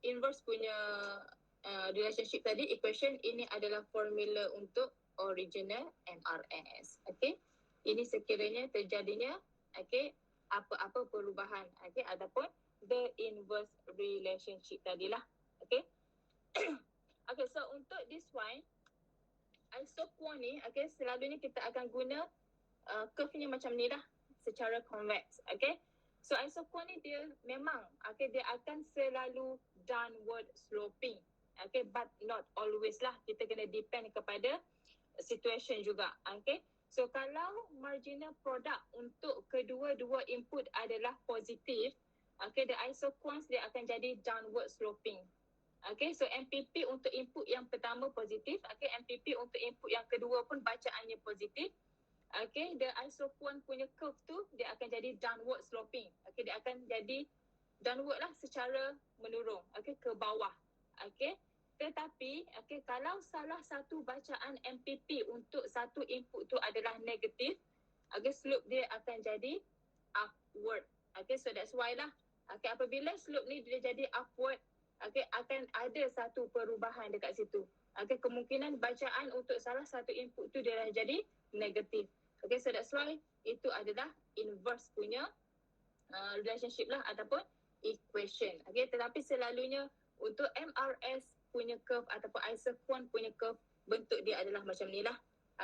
inverse punya relationship tadi, equation. Ini adalah formula untuk original MRS. Okay, ini sekiranya terjadinya, okay, apa-apa perubahan, okay, ataupun the inverse relationship tadilah. Okay. Okay, so untuk this one, isoquant ni, okay, selalunya kita akan guna curve-nya macam ni lah, secara convex. Okay, so isoquant ni dia memang, okay, dia akan selalu downward sloping. Okay, but not always lah, kita kena depend kepada situation juga. Okay, so kalau marginal product untuk kedua-dua input adalah positif, okay, the isoquants dia akan jadi downward sloping. Okay, so MPP untuk input yang pertama positif, okay, MPP untuk input yang kedua pun bacaannya positif. Okay, the isoquant punya curve tu dia akan jadi downward sloping. Okay, dia akan jadi downward lah secara menurun, okay, ke bawah. Okay, tetapi okay, kalau salah satu bacaan MPP untuk satu input tu adalah negatif, okay, slope dia akan jadi upward. Okay, so that's why lah. Okay, apabila slope ni dia jadi upward, okay, akan ada satu perubahan dekat situ. Okay, kemungkinan bacaan untuk salah satu input tu dia dah jadi negatif. Okay, so that's why itu adalah inverse punya relationship lah ataupun equation. Okay, tetapi selalunya untuk MRS punya curve ataupun isoquant punya curve, bentuk dia adalah macam ni lah.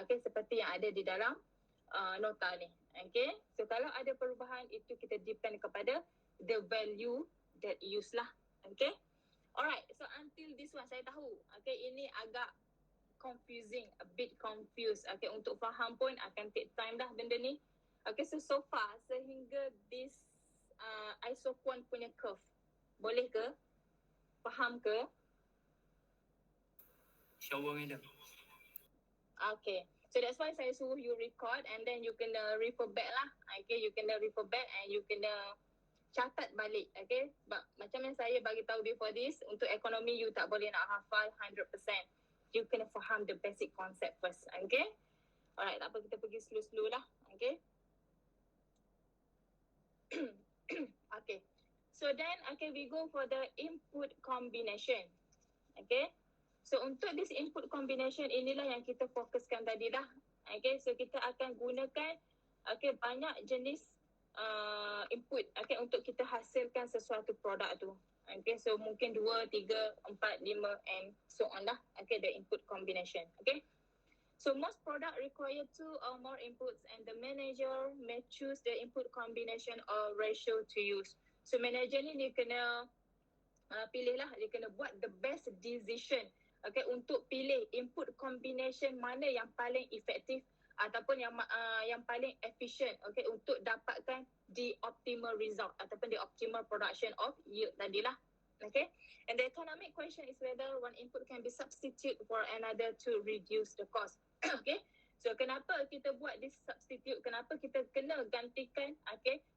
Okay, seperti yang ada di dalam nota ni. Okay, so kalau ada perubahan itu kita depend kepada the value that used lah. Okay. Alright, so until this one saya tahu, okay, ini agak confusing, a bit confused. Okay, untuk faham pun akan take time dah benda ni. Okay, so far sehingga this isoquant punya curve, boleh ke? Faham ke? InsyaAllah, madam. Okay, so that's why saya suruh you record and then you kena refer back lah. Okay, you kena refer back and you kena catat balik. Okay, sebab macam yang saya bagi tahu before this, untuk ekonomi you tak boleh nak hafal 100%. You kena faham the basic concept first. Okay, alright, tak apa, kita pergi slow-slow lah. Okay. Okay, so then okay, we go for the input combination. Okay, so untuk this input combination inilah yang kita fokuskan tadi dah. Okay, so kita akan gunakan okay, banyak jenis input, okay, untuk kita hasilkan sesuatu produk tu. Okay, so mungkin 2, 3, 4, 5 and so on lah. Okay, the input combination. Okay, so most product require 2 or more inputs and the manager may choose the input combination or ratio to use. So manager ni dia kena pilih lah, dia kena buat the best decision, okay, untuk pilih input combination mana yang paling efektif ataupun yang paling efficient, okay, untuk dapatkan the optimal result ataupun the optimal production of yield tadilah. Okay, and the economic question is whether one input can be substituted for another to reduce the cost. Okay, so kenapa kita buat this substitute? Kenapa kita kena gantikan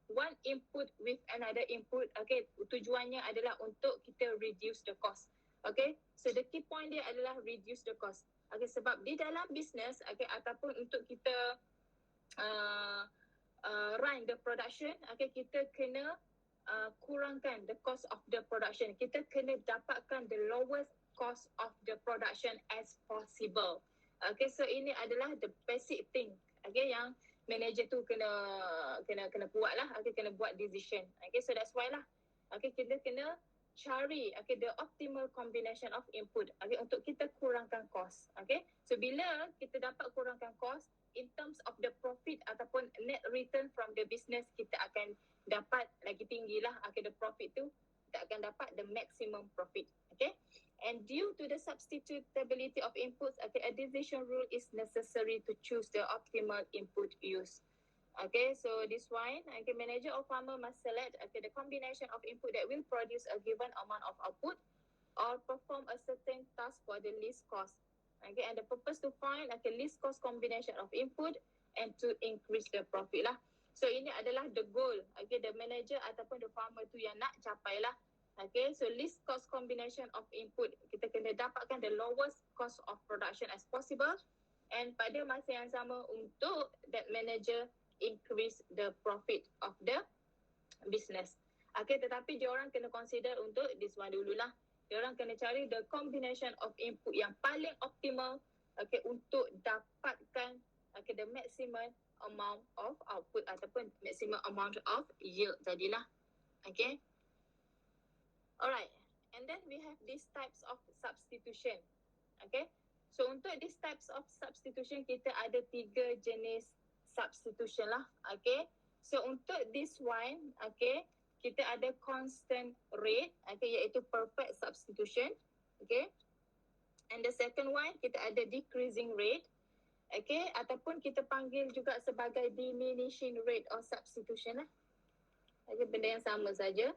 one input with another input? Okay, tujuannya adalah untuk kita reduce the cost. Okay, so the key point dia adalah reduce the cost. Okay, sebab di dalam business ataupun untuk kita run the production, kita kena kurangkan the cost of the production. Kita kena dapatkan the lowest cost of the production as possible. Okay, so ini adalah the basic thing yang manager tu kena buat lah. Kena buat decision. So that's why lah kita kena cari the optimal combination of input untuk kita kurangkan cost. So bila kita dapat kurangkan cost, in terms of the profit ataupun net return from the business, kita akan dapat lagi tinggi lah the profit tu, kita akan dapat the maximum profit. And due to the substitutability of inputs, a decision rule is necessary to choose the optimal input use. So this one, manager or farmer must select the combination of input that will produce a given amount of output or perform a certain task for the least cost. And the purpose to find least cost combination of input and to increase the profit lah. So ini adalah the goal the manager ataupun the farmer tu yang nak capai lah. So least cost combination of input, kita kena dapatkan the lowest cost of production as possible, and pada masa yang sama untuk that manager increase the profit of the business. Tetapi diorang kena consider untuk this one dululah. Diorang kena cari the combination of input yang paling optimal untuk dapatkan the maximum amount of output ataupun maximum amount of yield tadilah. Alright, and then we have these types of substitution. So untuk these types of substitution, kita ada 3 jenis substitution lah. So untuk this one, kita ada constant rate, iaitu perfect substitution. And the second one, kita ada decreasing rate, ataupun kita panggil juga sebagai diminishing rate of substitution lah. Benda yang sama saja.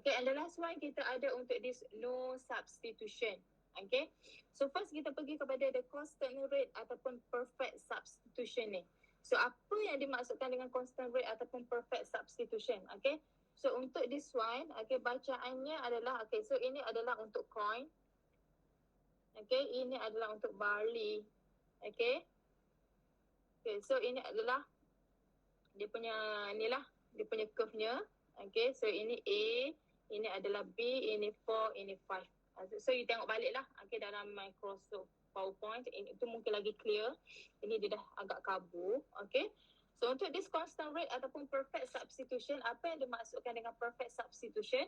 And the last one kita ada untuk this no substitution. So first kita pergi kepada the constant rate ataupun perfect substitution ni. So apa yang dimaksudkan dengan constant rate ataupun perfect substitution? So untuk this one, bacaannya adalah, so ini adalah untuk coin. Ini adalah untuk barley. So ini adalah dia punya inilah, dia punya curve-nya. So ini A, ini adalah B, ini 4, ini 5. So you tengok balik lah dalam Microsoft PowerPoint, itu mungkin lagi clear. Ini dia dah agak kabur. So untuk this constant rate ataupun perfect substitution, apa yang dimaksudkan dengan perfect substitution?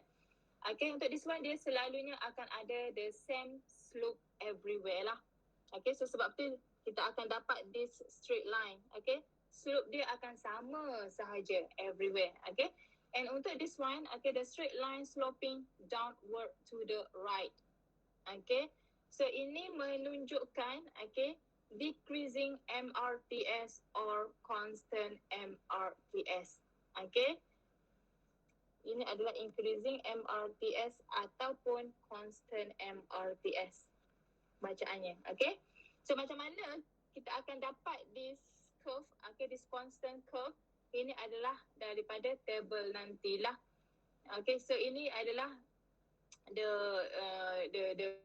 Untuk this one, dia selalunya akan ada the same slope everywhere lah. So sebab tu kita akan dapat this straight line. Slope dia akan sama sahaja everywhere. And untuk this one, the straight line sloping downward to the right. So ini menunjukkan decreasing MRTS or constant MRTS. Ini adalah increasing MRTS ataupun constant MRTS bacaannya. So macam mana kita akan dapat this curve, this constant curve? Ini adalah daripada table nantilah. So ini adalah the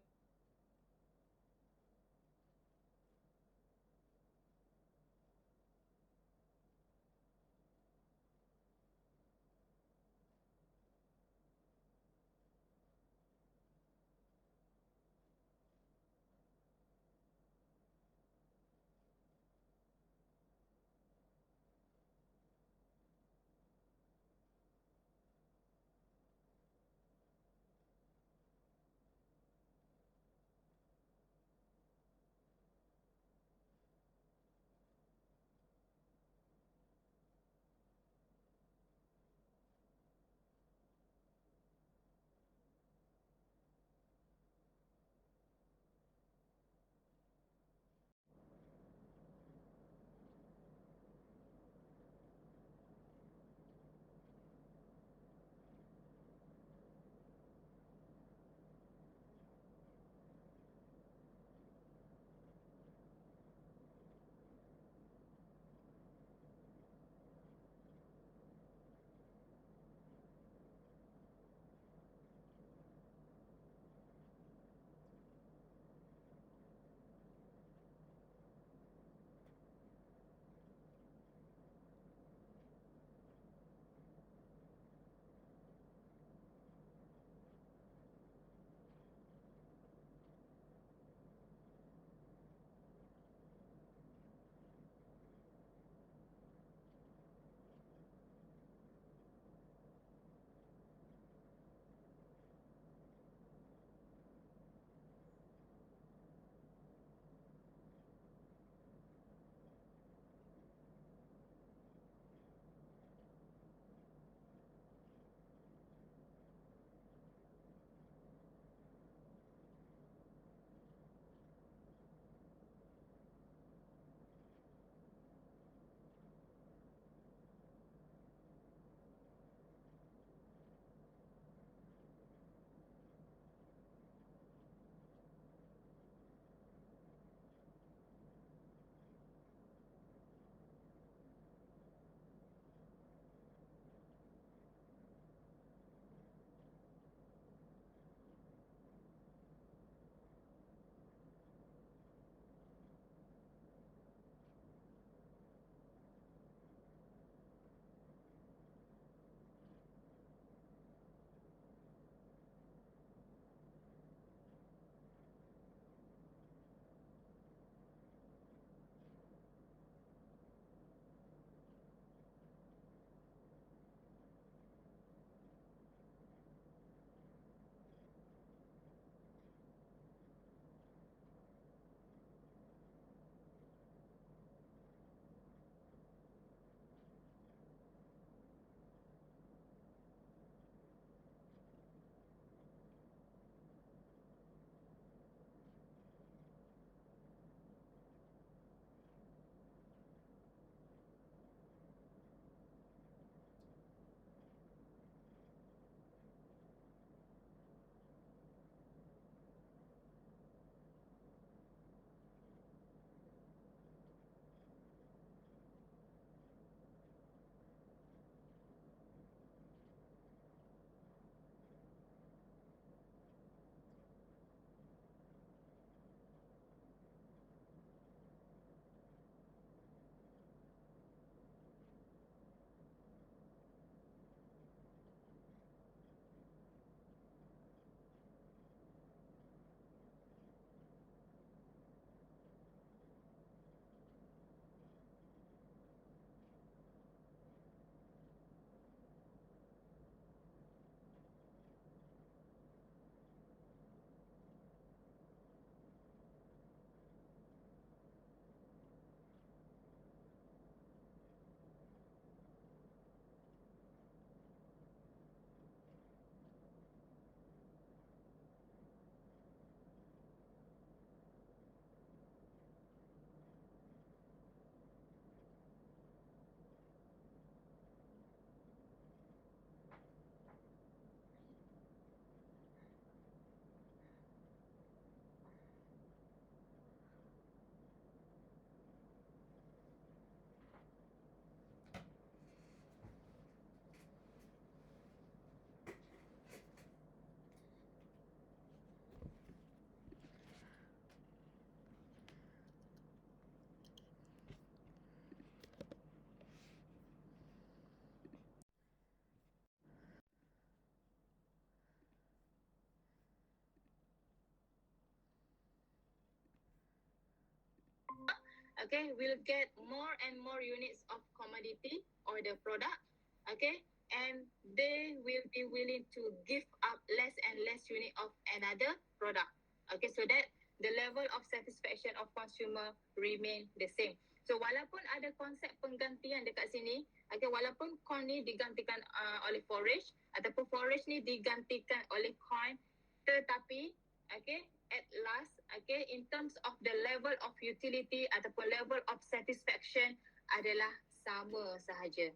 okay, will get more and more units of commodity or the product, okay, and they will be willing to give up less and less unit of another product. Okay, so that the level of satisfaction of consumer remain the same. So walaupun ada konsep penggantian dekat sini, okay, walaupun corn ni digantikan oleh forage ataupun forage ni digantikan oleh corn, tetapi okay, at last, okay, in terms of the level of utility ataupun level of satisfaction adalah sama sahaja.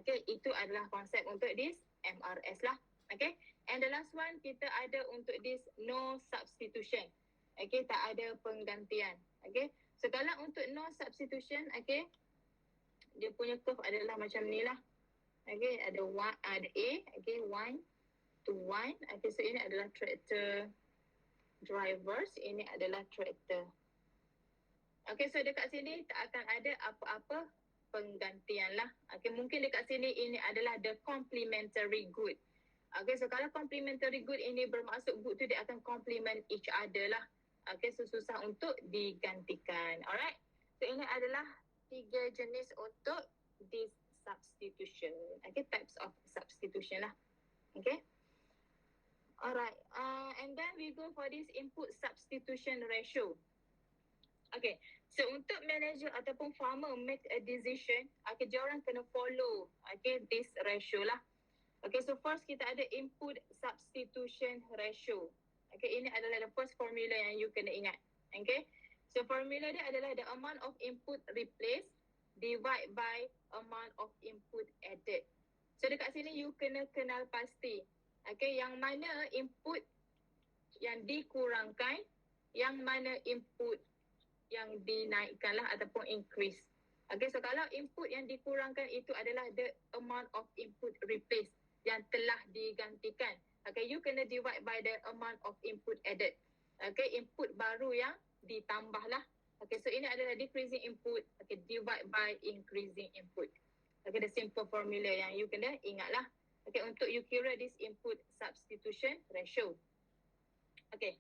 Okay, itu adalah konsep untuk this MRS lah. Okay, and the last one kita ada untuk this no substitution. Okay, tak ada penggantian. Okay, so kalau untuk no substitution, okay, dia punya curve adalah macam ni lah. Okay, ada A, okay, 1 to 1. Okay, so ini adalah tractor drivers, ini adalah tractor. Okay, so dekat sini tak akan ada apa-apa penggantian lah. Okay, mungkin dekat sini ini adalah the complementary good. Okay, so kalau complementary good ini bermaksud good tu dia akan complement each other lah. Okay, so susah untuk digantikan. Alright, so ini adalah 3 jenis untuk this substitution. Okay, types of substitution lah. Okay. Alright, and then we go for this input substitution ratio. Okay, so untuk manager ataupun farmer make a decision, okay, dia orang kena follow, okay, this ratio lah. Okay, so first kita ada input substitution ratio. Okay, ini adalah the first formula yang you kena ingat. Okay, so formula dia adalah the amount of input replaced divide by amount of input added. So dekat sini you kena kenal pasti. Okay, yang mana input yang dikurangkan, yang mana input yang dinaikkan lah ataupun increase. Okay, so kalau input yang dikurangkan itu adalah the amount of input replaced yang telah digantikan. Okay, you kena divide by the amount of input added. Okay, input baru yang ditambah lah. Okay, so ini adalah decreasing input. Okay, divide by increasing input. Okay, the simple formula yang you kena ingat lah. Okay, untuk you kira this input substitution ratio. Okay,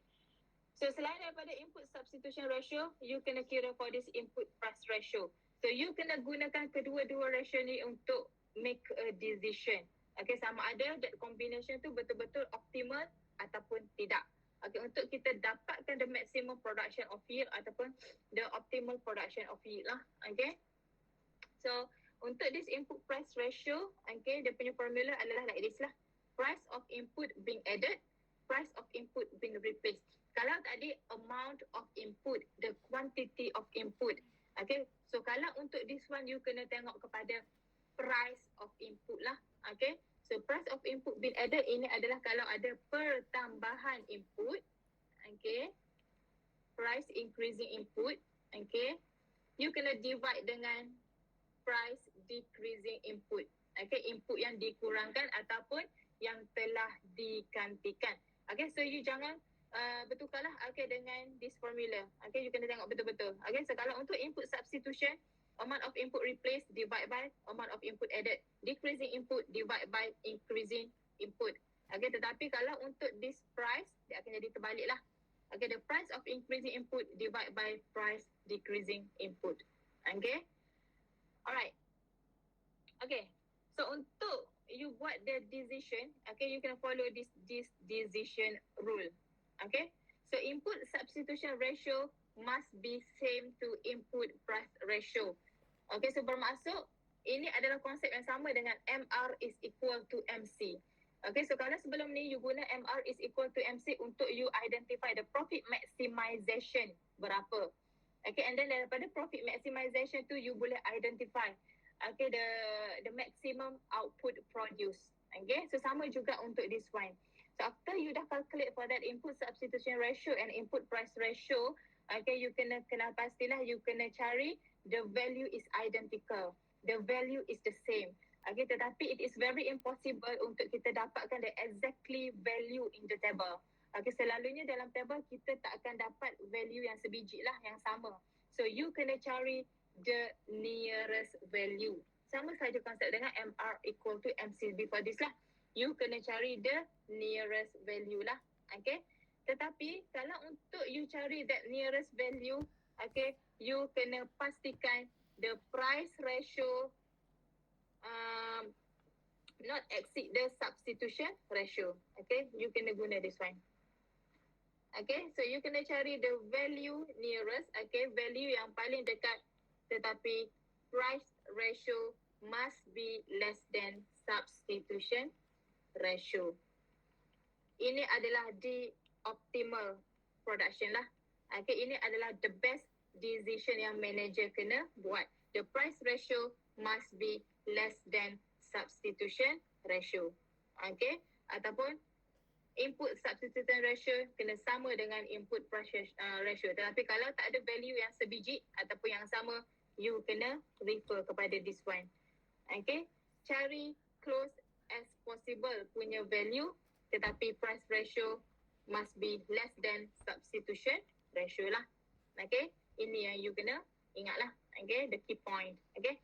so selain daripada input substitution ratio, you kena kira for this input price ratio. So you kena gunakan kedua-dua ratio ni untuk make a decision. Okay, sama ada that combination tu betul-betul optimal ataupun tidak. Okay, untuk kita dapatkan the maximum production of yield ataupun the optimal production of yield lah. Okay, so untuk this input price ratio, okay, dia punya formula adalah like this lah. Price of input being added, price of input being replaced. Kalau tadi amount of input, the quantity of input. Okay, so kalau untuk this one, you kena tengok kepada price of input lah. Okay, so price of input being added ini adalah kalau ada pertambahan input. Okay, price increasing input. Okay, you kena divide dengan price decreasing input. Okay, input yang dikurangkan ataupun yang telah digantikan. Okay, so you jangan bertukarlah okay, dengan this formula. Okay, you kena tengok betul-betul. Okay, so kalau untuk input substitution, amount of input replaced divide by amount of input added. Decreasing input divide by increasing input. Okay, tetapi kalau untuk this price, dia akan jadi terbalik lah. Okay, the price of increasing input divide by price decreasing input. Okay. Alright. Okay. So untuk you buat the decision, okay, you can follow this decision rule. Okay. So input substitution ratio must be same to input price ratio. Okay, so bermaksud ini adalah konsep yang sama dengan MR is equal to MC. Okay, so kalau sebelum ni you guna MR is equal to MC untuk you identify the profit maximization berapa. Okay, and then daripada profit maximization tu you boleh identify okay the maximum output produce. Okay, so sama juga untuk this one. So after you dah calculate for that input substitution ratio and input price ratio, okay, you kena kenal pastilah you kena cari the value is identical. The value is the same. Okay, tetapi it is very impossible untuk kita dapatkan the exactly value in the table. Okay, selalunya dalam table kita tak akan dapat value yang sebiji lah, yang sama. So you kena cari the nearest value. Sama saja konsep dengan MR equal to MC before this lah. You kena cari the nearest value lah. Okay, tetapi kalau untuk you cari that nearest value, okay, you kena pastikan the price ratio not exceed the substitution ratio. Okay, you kena guna this one. Okay, so you kena cari the value nearest, okay, value yang paling dekat, tetapi price ratio must be less than substitution ratio. Ini adalah the optimal production lah. Okay, ini adalah the best decision yang manager kena buat. The price ratio must be less than substitution ratio. Okay, ataupun input substitution ratio kena sama dengan input price ratio. Tetapi kalau tak ada value yang sebiji ataupun yang sama, you kena refer kepada this one. Okay, cari close as possible punya value, tetapi price ratio must be less than substitution ratio lah. Okay, ini yang you kena ingat lah. Okay, the key point. Okay,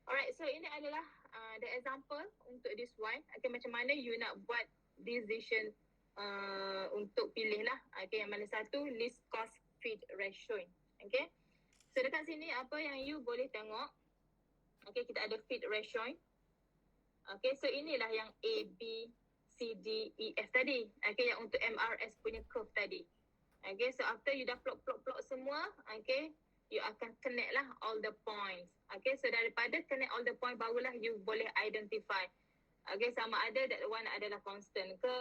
alright, so ini adalah the example untuk this one. Okay, macam mana you nak buat decision untuk pilih lah. Okay, yang mana satu, least cost fit ratio. Okay, so dekat sini apa yang you boleh tengok. Okay, kita ada fit ratio. Okay, so inilah yang A, B, C, D, E, F tadi. Okay, yang untuk MRS punya curve tadi. Okay, so after you dah plot semua, okay, you akan connect lah all the points. Okay, so daripada connect all the point, barulah you boleh identify. Okay, sama ada that one adalah constant ke,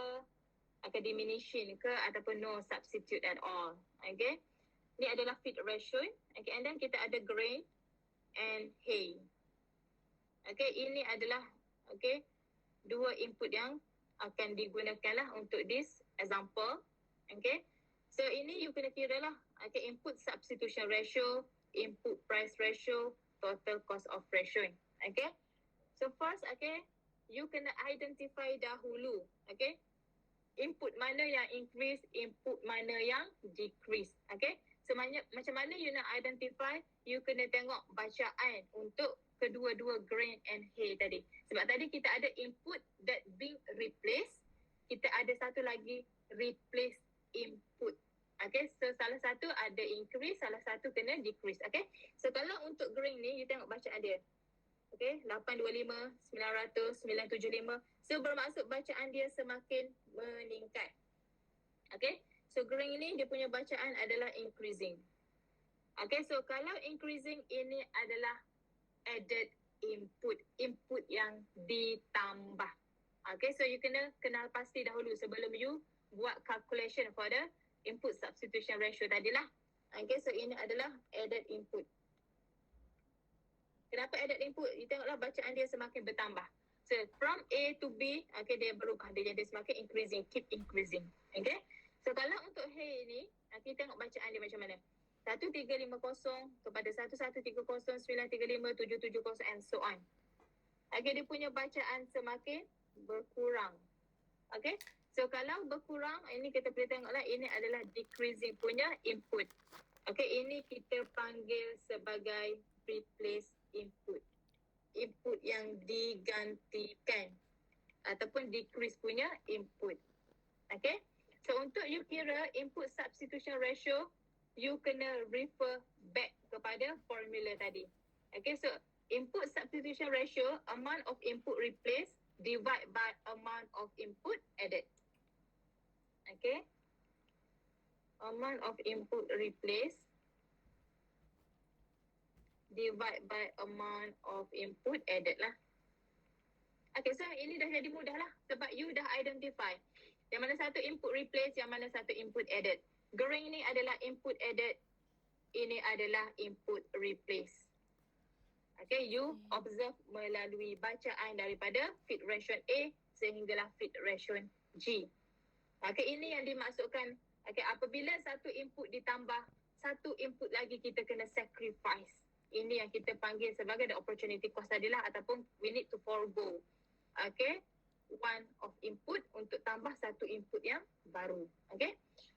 akan diminishing ke, ataupun no substitute at all. Okay, ni adalah fit ratio. Okay, and then kita ada grain and hay. Okay, ini adalah okay, dua input yang akan digunakan lah untuk this example. Okay, so ini you kena kira lah. Okay, input substitution ratio, input price ratio, total cost of ratio. Okay, so first, okay, you kena identify dahulu. Okay, input mana yang increase, input mana yang decrease. Okay, so macam mana you nak identify, you kena tengok bacaan untuk kedua-dua grain and hay tadi. Sebab tadi kita ada input that being replaced, kita ada satu lagi replace input. Okay, so salah satu ada increase, salah satu kena decrease. Okay, so kalau untuk grain ni, you tengok bacaan dia. Okay, 825, 900, 975. So bermaksud bacaan dia semakin meningkat. Okay, so grain ni dia punya bacaan adalah increasing. Okay, so kalau increasing, ini adalah added input, input yang ditambah. Okay, so you kena kenal pasti dahulu sebelum you buat calculation for the input substitution ratio tadilah. Okay, so ini adalah added input. Kenapa added input? You tengoklah bacaan dia semakin bertambah. So from A to B, okay, dia berubah. Dia jadi semakin increasing, keep increasing. Okay, so kalau untuk hay ni, okay, tengok bacaan dia macam mana. 1350 kepada 1130, 935, 770 and so on. Okay, dia punya bacaan semakin berkurang. Okay, so kalau berkurang, ini kita boleh tengoklah, ini adalah decreasing punya input. Okay, ini kita panggil sebagai replace input. Input yang digantikan ataupun decrease punya input. Okay, so untuk you kira input substitution ratio, you kena refer back kepada formula tadi. Okay, so input substitution ratio, amount of input replaced divide by amount of input added. Okay, amount of input replaced divide by amount of input added lah. Okay, so ini dah jadi mudah lah sebab you dah identify yang mana satu input replace, yang mana satu input added. Grain ni adalah input added, ini adalah input replace. Okay, you observe melalui bacaan daripada fit ratio A sehinggalah fit ratio G. Okay, ini yang dimaksudkan. Okay, apabila satu input ditambah, satu input lagi kita kena sacrifice. Ini yang kita panggil sebagai the opportunity cost tadilah, ataupun we need to forgo. Okay, one of input untuk tambah satu input yang baru. Okay,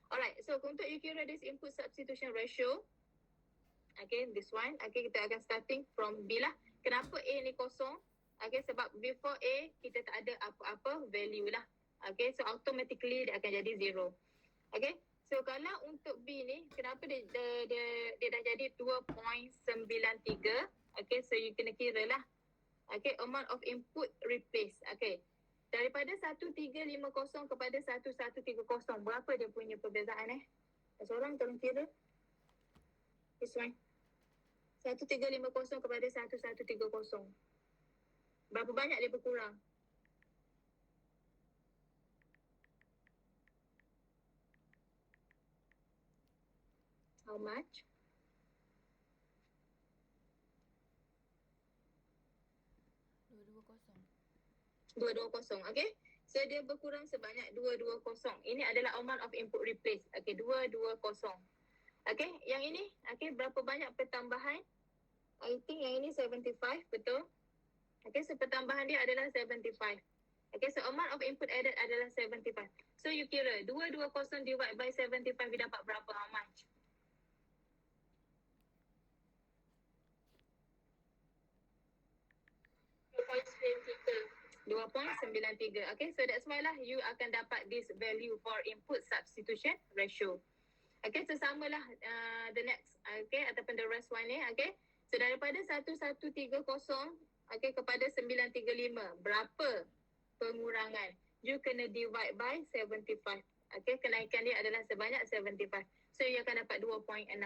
alright, so untuk you kira this input substitution ratio, okay, this one, okay, kita akan starting from B lah. Kenapa A ni kosong? Okay, sebab before A, kita tak ada apa-apa value lah. Okay, so automatically dia akan jadi 0. Okay, So kalau untuk B ni, kenapa dia dah jadi 2.93? Okay, so you kena kira lah. Okay, amount of input replace. Okay, daripada 1350 kepada 1130, berapa dia punya perbezaan Seorang tolong kira. This one. 1350 kepada 1130. Berapa banyak dia berkurang? How much? 220. Okay. So dia berkurang sebanyak 220. Ini adalah amount of input replace. Okay, 220. Okay, yang ini, okay, berapa banyak pertambahan? I think yang ini 75, betul? Okay, so pertambahan dia adalah 75. Okay, so amount of input added adalah 75. So you kira 220 divide by 75, you dapat berapa? How much? 2.93. Okay, so that's why lah you akan dapat this value for input substitution ratio. Okay, so samalah the next, okay, ataupun the rest one ni, okay. So daripada 1130, okay, kepada 935, berapa pengurangan? You kena divide by 75. Okay, kenaikan dia adalah sebanyak 75. So you akan dapat 2.60.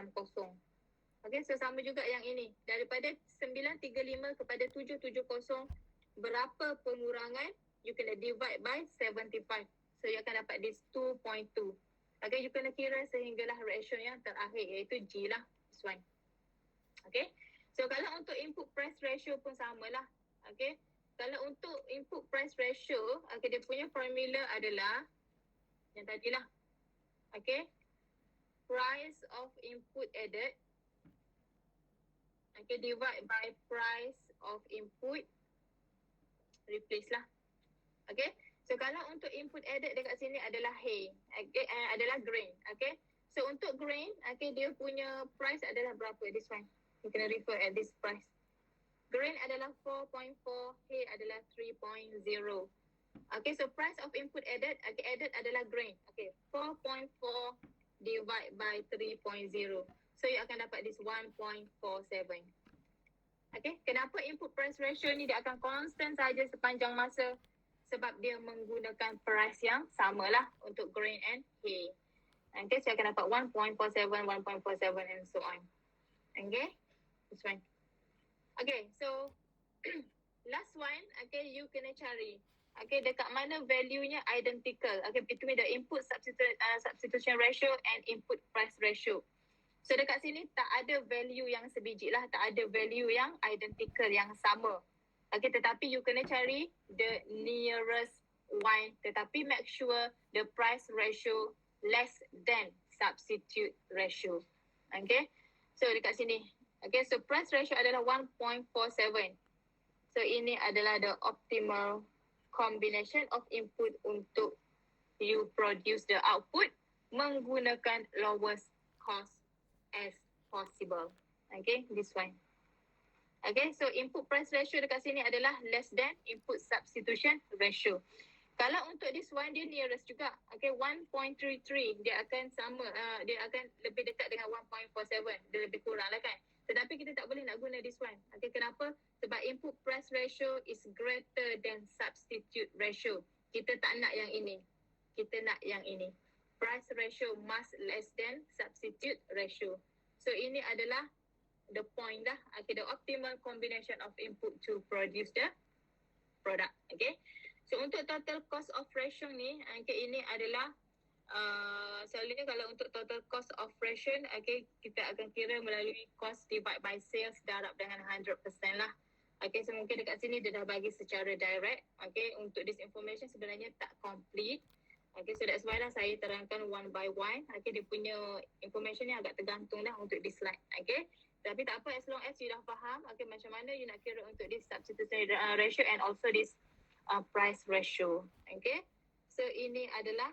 Okay, so sama juga yang ini. Daripada 935 kepada 770, berapa pengurangan? You kena divide by 75. So you akan dapat this 2.2. Okay, you kena kira sehinggalah ratio yang terakhir, iaitu G lah. This one. Okay, so kalau untuk input price ratio pun samalah. Okay, kalau untuk input price ratio, okay, dia punya formula adalah yang tadilah. Okay, price of input added, okay, divide by price of input replace lah. Okay, so kalau untuk input added dekat sini adalah hay, okay, adalah grain. Okay, so untuk grain, okay, dia punya price adalah berapa? This one, you kena refer at this price. Grain adalah 4.4, hay adalah 3.0. Okay, so price of input added, okay, added adalah grain. Okay, 4.4 divide by 3.0. So you akan dapat this 1.47. Okay, kenapa input price ratio ni dia akan constant saja sepanjang masa? Sebab dia menggunakan price yang sama lah untuk grain and hay. Okay, so akan dapat 1.47, 1.47 and so on. Okay, this one. Okay, so last one, okay, you kena cari. Okay, dekat mana value-nya identical. Okay, between the input substitution ratio and input price ratio. So dekat sini tak ada value yang sebiji lah, tak ada value yang identical, yang sama. Okay, tetapi you kena cari the nearest one, tetapi make sure the price ratio less than substitute ratio. Okay, so dekat sini. Okay, so price ratio adalah 1.47. So ini adalah the optimal combination of input untuk you produce the output menggunakan lowest cost as possible. Okay, this one. Okay, so input price ratio dekat sini adalah less than input substitution ratio. Kalau untuk this one, dia nearest juga. Okay, 1.33, dia akan sama, dia akan lebih dekat dengan 1.47. Dia lebih kurang lah kan. Tetapi kita tak boleh nak guna this one. Okay, kenapa? Sebab input price ratio is greater than substitute ratio. Kita tak nak yang ini. Kita nak yang ini. Price ratio must less than substitute ratio. So ini adalah the point dah. Okay, the optimal combination of input to produce the product. Okay. So untuk total cost of ration ni, okay, ini adalah selalunya kalau untuk total cost of ration, okay, kita akan kira melalui cost divide by sales darab dengan 100% lah. Okay, so mungkin dekat sini dia dah bagi secara direct. Okay, untuk this information sebenarnya tak complete. Okay, so that's why lah saya terangkan one by one. Okay, dia punya information ni agak tergantung lah untuk this slide. Okay, tapi tak apa, as long as you dah faham, okay, macam mana you nak kira untuk this substitution ratio and also this price ratio. Okay, so ini adalah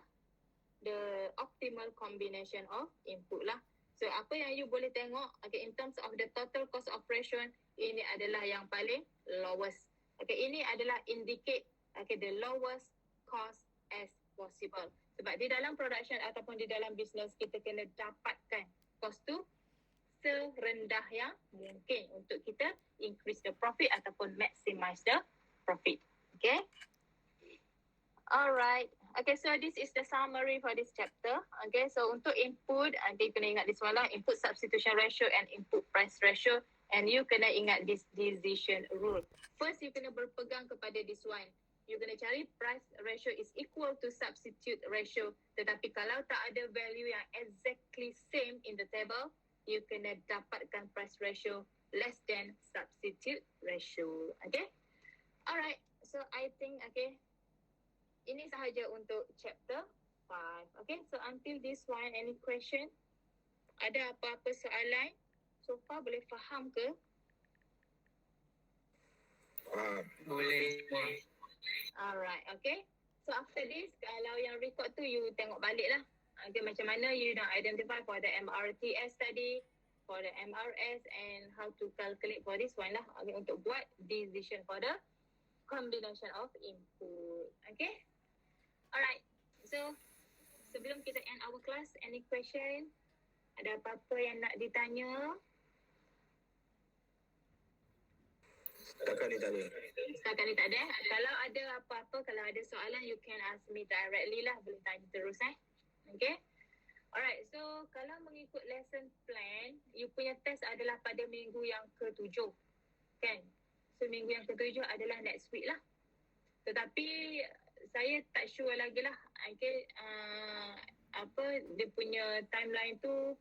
the optimal combination of input lah. So apa yang you boleh tengok, okay, in terms of the total cost of ration, ini adalah yang paling lowest. Okay, ini adalah indicate, okay, the lowest cost as possible. Sebab di dalam production ataupun di dalam business, kita kena dapatkan cost tu serendah yang mungkin untuk kita increase the profit ataupun maximize the profit. Okay. Alright. Okay, so this is the summary for this chapter. Okay, so untuk input, you kena ingat this one lah, input substitution ratio and input price ratio. And you kena ingat this decision rule. First, you kena berpegang kepada this one. You kena cari price ratio is equal to substitute ratio. Tetapi kalau tak ada value yang exactly same in the table, you kena dapatkan price ratio less than substitute ratio. Okay? Alright. So, I think, okay, ini sahaja untuk chapter 5. Okay, so until this one, any question? Ada apa-apa soalan? So far boleh faham ke? Boleh. Alright, okay. So after this, kalau yang record tu, you tengok balik lah. Okay, macam mana you nak identify for the MRTS tadi, for the MRS and how to calculate for this one lah. Okay, untuk buat decision for the combination of input. Okay. Alright, so sebelum kita end our class, any question? Ada apa-apa yang nak ditanya? Setakat ni tak ada. Setakat ni tak ada. Kalau ada apa-apa, kalau ada soalan, you can ask me directly lah. Boleh tanya terus Okay. Alright, so kalau mengikut lesson plan, you punya test adalah pada minggu yang ke-7. Kan? So minggu yang ke-7 adalah next week lah. Tetapi saya tak sure lagi lah. Okay, dia punya timeline tu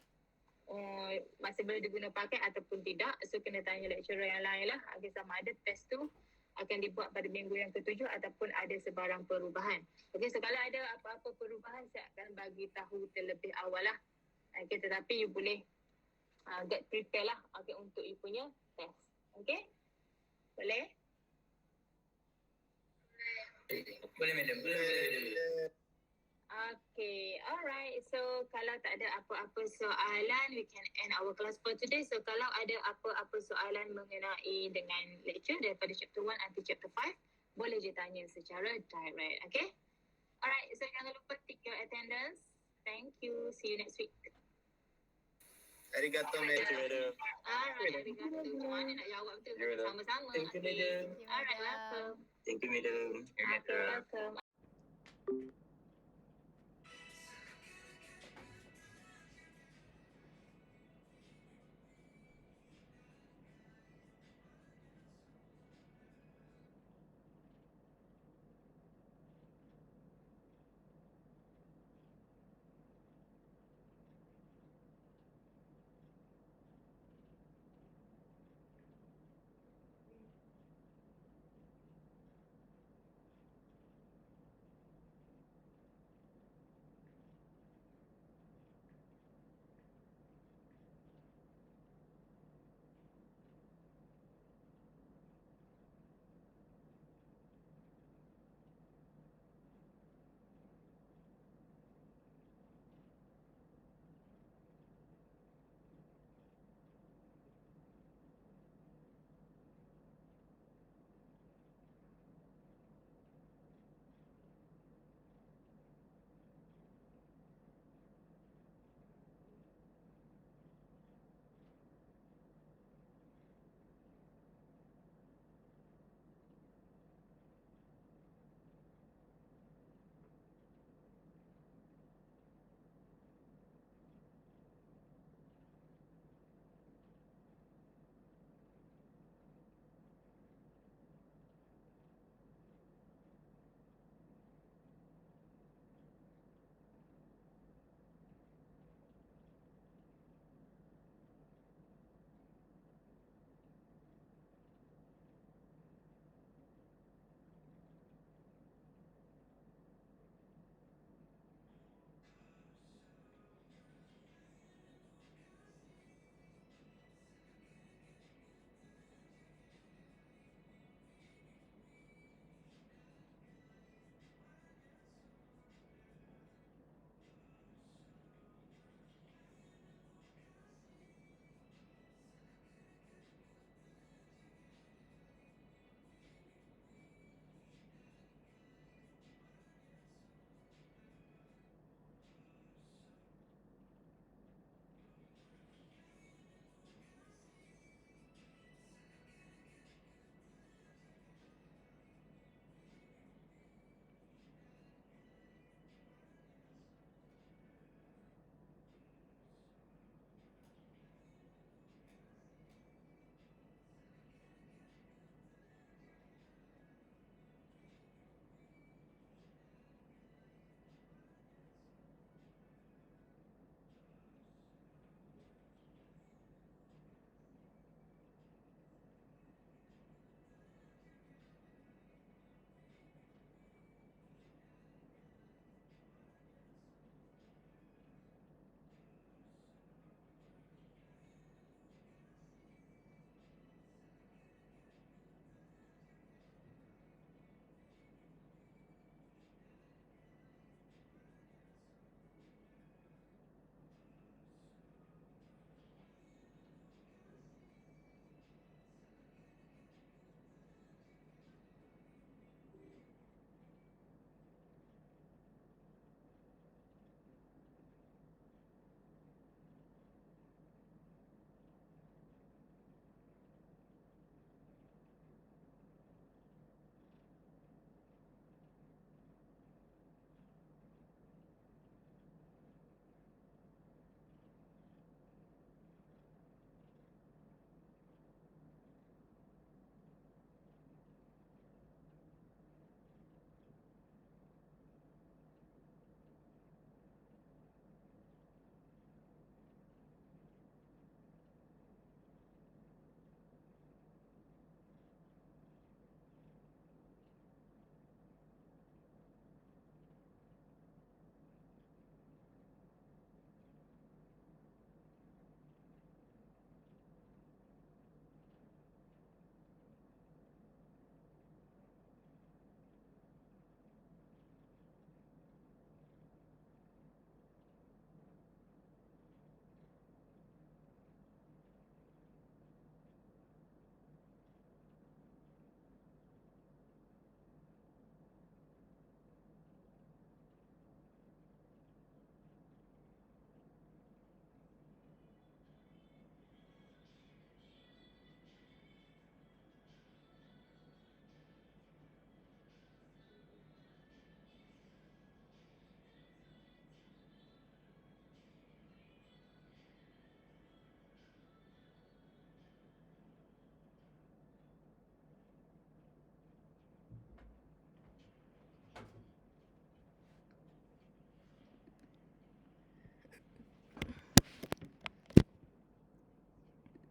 masih boleh diguna pakai ataupun tidak. So kena tanya lecturer yang lain lah. Okay, sama ada test tu akan dibuat pada minggu yang ke-7 ataupun ada sebarang perubahan. Okay, so kalau ada apa-apa perubahan, saya akan bagi tahu terlebih awal lah. Okay, tetapi you boleh get prepare lah, okay, untuk you punya test. Okay, boleh? Boleh madam. Okay, alright. So kalau tak ada apa-apa soalan, we can end our class for today. So kalau ada apa-apa soalan mengenai dengan lecture daripada chapter 1 atau chapter 5, boleh je tanya secara direct. Okay? Alright, so jangan lupa tick your attendance. Thank you. See you next week. Arigato madam. Alright, arigato. Semua ada nak jawab tu sama-sama. Thank you madam. Alright, welcome. Thank you madam. Okay, welcome.